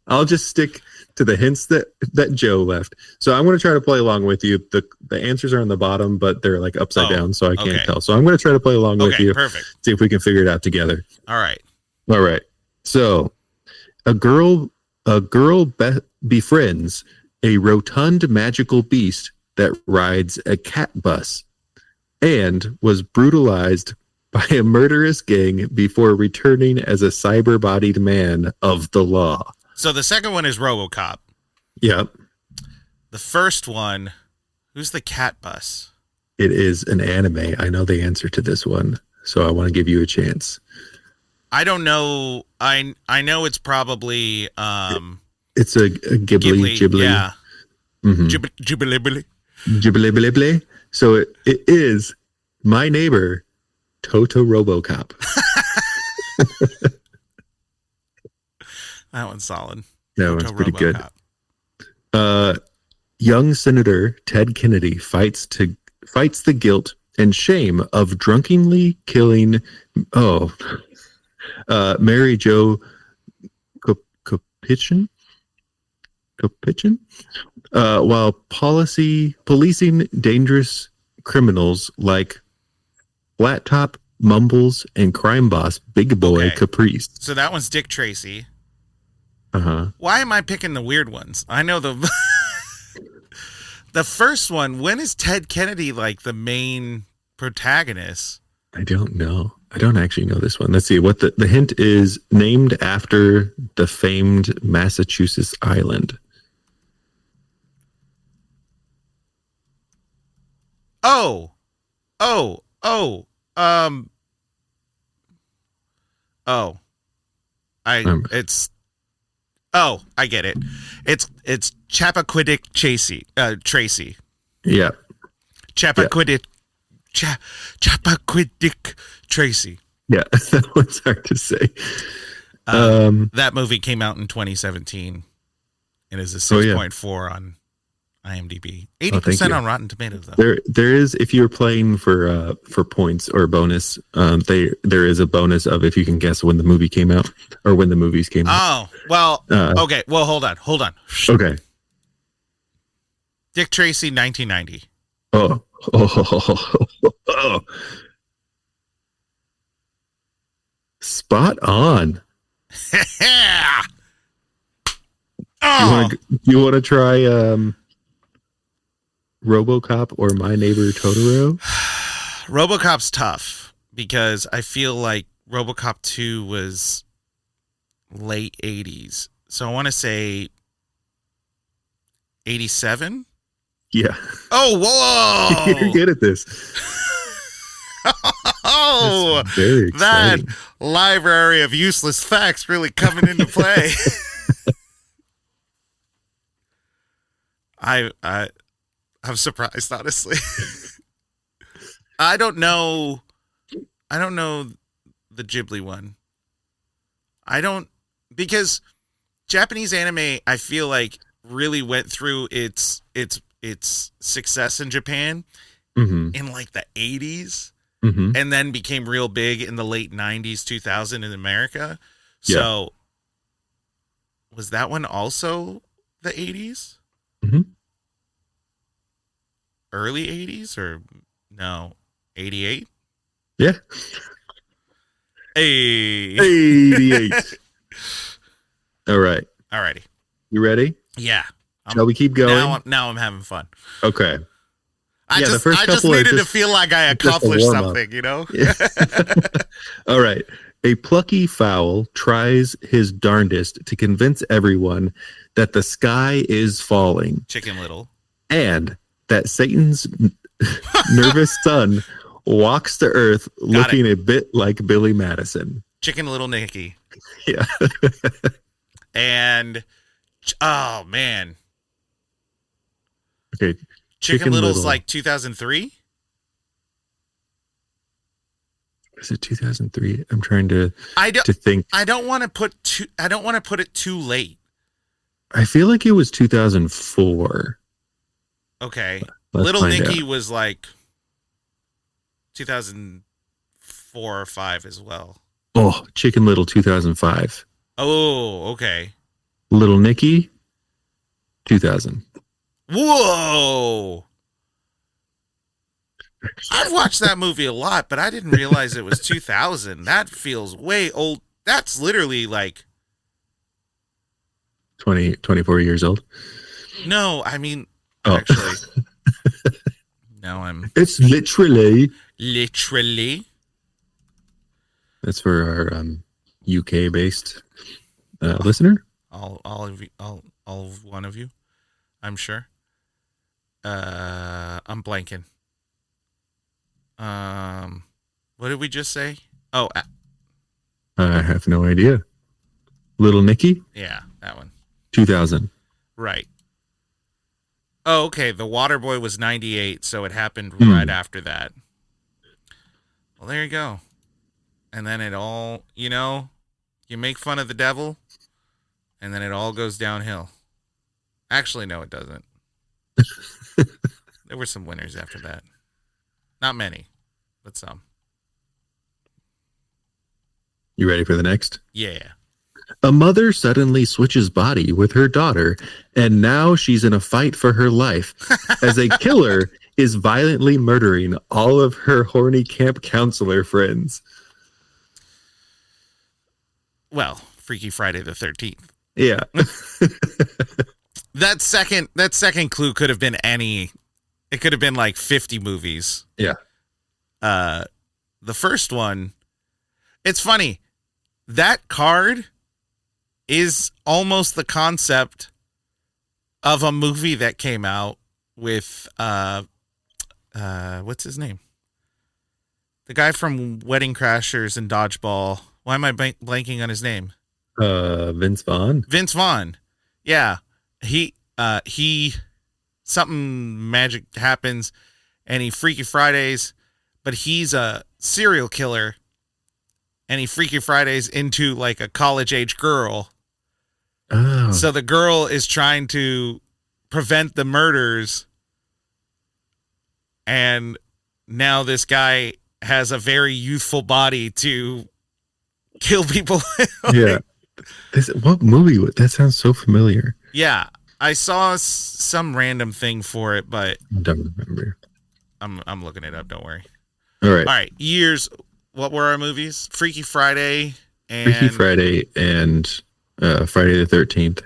I'll just stick to the hints that Joe left. So I'm going to try to play along with you. The answers are on the bottom, but they're like upside down, so I can't tell. So I'm going to try to play along with you. Perfect. See if we can figure it out together. All right. So a girl befriends a rotund magical beast that rides a cat bus and was brutalized by a murderous gang before returning as a cyber-bodied man of the law. So the second one is RoboCop. Yep. The first one, who's the cat bus? It is an anime. I know the answer to this one, so I want to give you a chance. I don't know. I know it's probably it's a Ghibli. Yeah. Mm-hmm. Ghibli. Ghibli. So it is My Neighbor Toto RoboCop. That one's solid. That Toto one's pretty RoboCop. good. Young Senator Ted Kennedy fights the guilt and shame of drunkenly killing Mary Jo Kopitchin while policing dangerous criminals like Flat Top, Mumbles, and crime boss Big Boy Okay. Caprice. So that one's Dick Tracy. Uh-huh. Why am I picking the weird ones? I know the the first one. When is Ted Kennedy like the main protagonist? I don't know. I don't actually know this one. Let's see what the hint is. Named after the famed Massachusetts island. Oh, I get it. It's Chappaquiddick Tracy. Yeah. Chappaquiddick Tracy. Yeah. That one's hard to say. That movie came out in 2017 and is a 6.4 on IMDb. 80% on Rotten Tomatoes, though. There is, if you're playing for points or bonus, there is a bonus of if you can guess when the movie came out or when the movies came out. Oh, well, okay. Well, hold on. Okay. Dick Tracy, 1990. Oh. Spot on. Yeah. Oh. You want to try RoboCop or My Neighbor Totoro? RoboCop's tough because I feel like RoboCop 2 was late 80s. So I want to say 87? Yeah. Oh, whoa. You're good at this. Oh, that's very exciting. That library of useless facts really coming into play. I'm surprised, honestly. I don't know the Ghibli one. Because Japanese anime, I feel like really went through its success in Japan in like the 80s and then became real big in the late 90s, 2000 in America. So was that one also the 80s? Early 80s or no? 88? Yeah. Hey. 88. All right. Alrighty. You ready? Yeah. Shall we keep going? Now I'm having fun. Okay. I just needed to feel like I accomplished something, you know? Yeah. All right. A plucky fowl tries his darndest to convince everyone that the sky is falling. Chicken Little. And that Satan's nervous son walks to Earth looking a bit like Billy Madison. Chicken Little Nicky. Yeah. And, oh, man. Okay. Chicken Little's like 2003? Is it 2003? I'm trying to think. I don't want to put it too late. I feel like it was 2004. Okay. Let's Little find Nicky out. was like 2004 or 5 as well. Oh, Chicken Little 2005. Oh, okay. Little Nicky 2000. Whoa. I've watched that movie a lot, but I didn't realize it was 2000. That feels way old. That's literally like 24 years old. No, I mean, Oh. actually, no, It's literally. That's for our UK based listener. All of you, all of one of you, I'm sure. I'm blanking. What did we just say? Oh, I have no idea. Little Nicky yeah, that one. 2000. Right. Oh, okay. The Waterboy was 98, so it happened Hmm. right after that. Well, there you go. And then it all, you make fun of the devil, and then it all goes downhill. Actually, no, it doesn't. There were some winners after that. Not many, but some. You ready for the next? Yeah. A mother suddenly switches body with her daughter, and now she's in a fight for her life as a killer is violently murdering all of her horny camp counselor friends. Well, Freaky Friday the 13th. Yeah. That second clue could have been any. It could have been like 50 movies. Yeah. The first one, it's funny. That card is almost the concept of a movie that came out with what's his name? The guy from Wedding Crashers and Dodgeball. Why am I blanking on his name? Vince Vaughn. Vince Vaughn. Yeah. He something magic happens and he Freaky Fridays, but he's a serial killer and he Freaky Fridays into like a college age girl. Oh. So the girl is trying to prevent the murders, and now this guy has a very youthful body to kill people. Yeah. What movie? That sounds so familiar. Yeah, I saw some random thing for it, but I don't remember. I'm looking it up. Don't worry. All right. All right, years. What were our movies? Freaky Friday and Freaky Friday and Friday the 13th.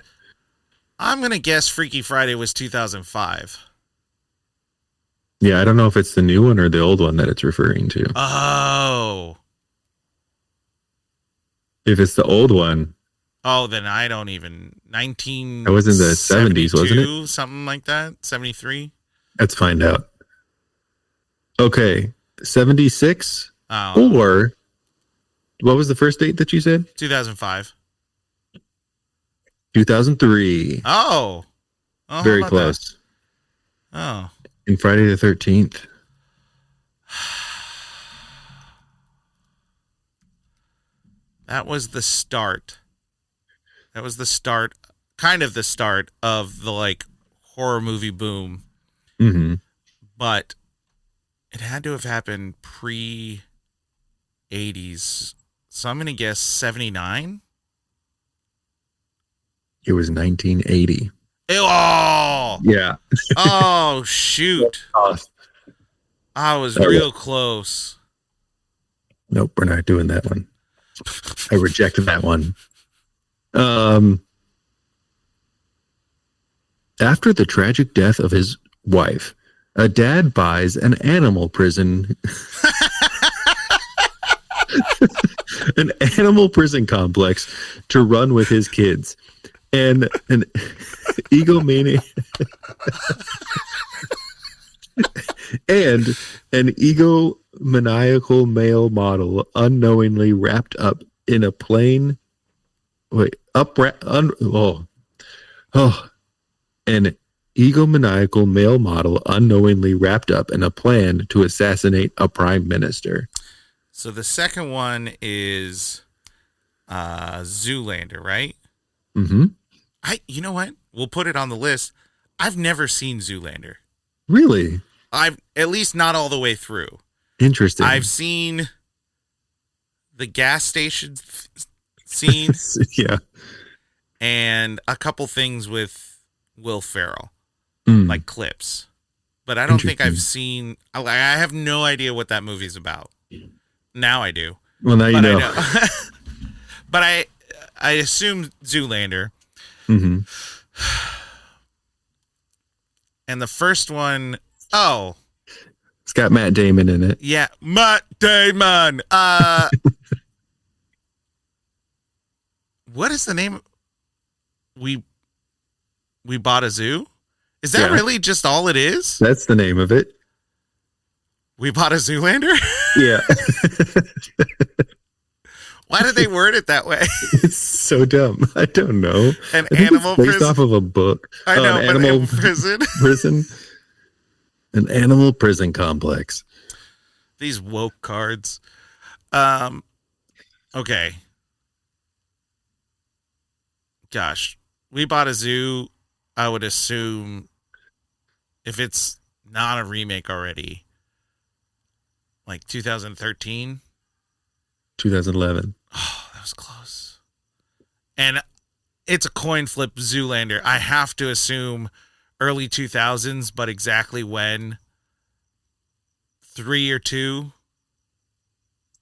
I'm gonna guess Freaky Friday was 2005. Yeah, I don't know if it's the new one or the old one that it's referring to. Oh, If it's the old one, then I don't even 19. That was in the 70s, wasn't it? Something like that. 73. let's find out. Okay, 76 Oh, or what was the first date that you said? 2005. 2003. Oh, how Very about close. that? Oh, And Friday the 13th. that was the start. That was the start, kind of the start of the like horror movie boom. Mm-hmm. But it had to have happened pre 80s. So I'm going to guess 79. It was 1980. Oh, Yeah. oh, shoot. Nope, I was Oh, real close. we're not doing that one. I reject that one. After the tragic death of his wife, a dad buys an animal prison. An animal prison complex to run with his kids. And an egomaniac and an egomaniacal male model unknowingly wrapped up in a plane. Wait, an egomaniacal male model unknowingly wrapped up in a plan to assassinate a prime minister. So the second one is Zoolander, right? Mm-hmm. You know what? We'll put it on the list. I've never seen Zoolander. Really I've at least not all the way through. interesting. I've seen the gas station scene Yeah. and a couple things with Will Ferrell, Mm. like clips. But I don't think I've Interesting. seen. I have no idea what that movie's about. Now I do. Well, now you But know. I know. But I assume Zoolander. Mm-hmm. And the first one, oh, It's got Matt Damon in it. yeah, Matt Damon. What is the name? We bought a zoo? Is that Yeah. really just all it is? That's the name of it. We bought a Zoolander? Yeah. Why did they word it that way? It's so dumb. I don't know. An I think animal it's based prison. off of a book. I know, an but animal prison. prison. An animal prison complex. These woke cards. Okay. Gosh, we bought a zoo. I would assume if it's not a remake already, like 2013. 2011. Oh, that was close. And it's a coin flip Zoolander. I have to assume early 2000s, but exactly when? 3 or 2?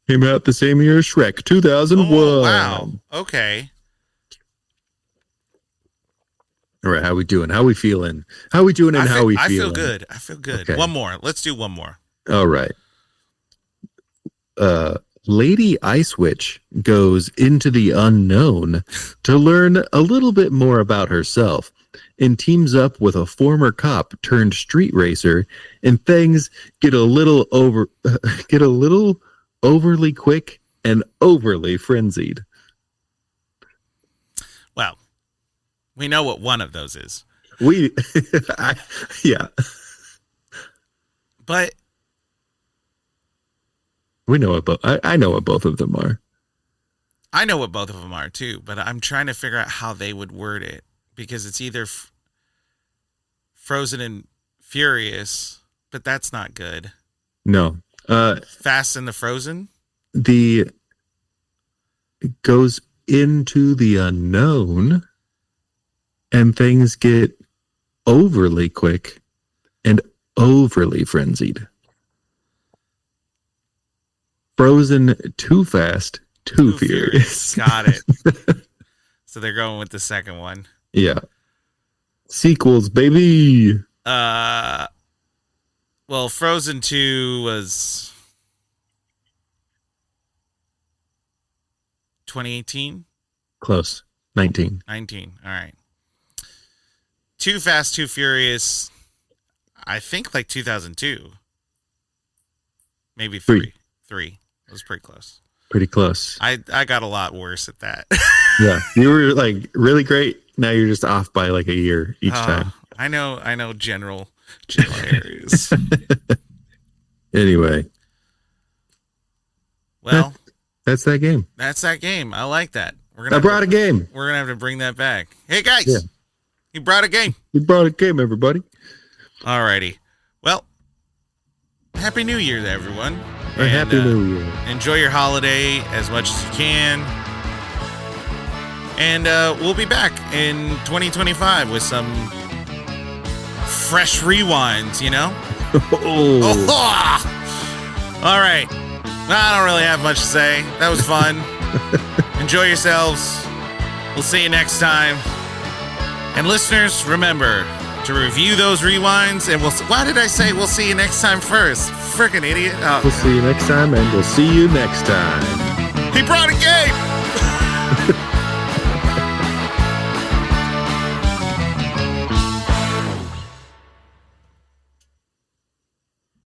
Came out the same year as Shrek, 2001. Oh, wow. Okay. All right, how we doing? How we feeling? How we doing and how we feeling? I feel good. I feel good. Okay. One more. Let's do one more. All right. Lady Ice Witch goes into the unknown to learn a little bit more about herself and teams up with a former cop turned street racer, and things get a little overly quick and overly frenzied. Well, we know what one of those is. Yeah. But We know what both. I know what both of them are. I know what both of them are too, but I'm trying to figure out how they would word it because it's either Frozen and Furious, but that's not good. No. Fast and the Frozen? It goes into the unknown and things get overly quick and overly frenzied. Frozen, Too Fast, Too Furious. Got it. So they're going with the second one. Yeah. Sequels, baby. Well, Frozen 2 was 2018? Close. 19. 19. All right. Too Fast, Too Furious, I think like 2002. Maybe 3. 3. It was pretty close. Pretty close. I got a lot worse at that. Yeah. You were like really great. Now you're just off by like a year each time. I know general areas. Anyway. Well, that's that game. that's that game. I like that. I brought a game. We're going to have to bring that back. Hey, guys. Yeah. You brought a game. You brought a game, everybody. Alrighty. Well, Happy New Year to everyone. Happy New Year. Enjoy your holiday as much as you can. And we'll be back in 2025 with some fresh rewinds, you know? Oh. All right. I don't really have much to say. That was fun. Enjoy yourselves. We'll see you next time. And listeners, remember to review those rewinds. And why did I say we'll see you next time first? Freaking idiot. We'll see you next time, and we'll see you next time. He brought a game.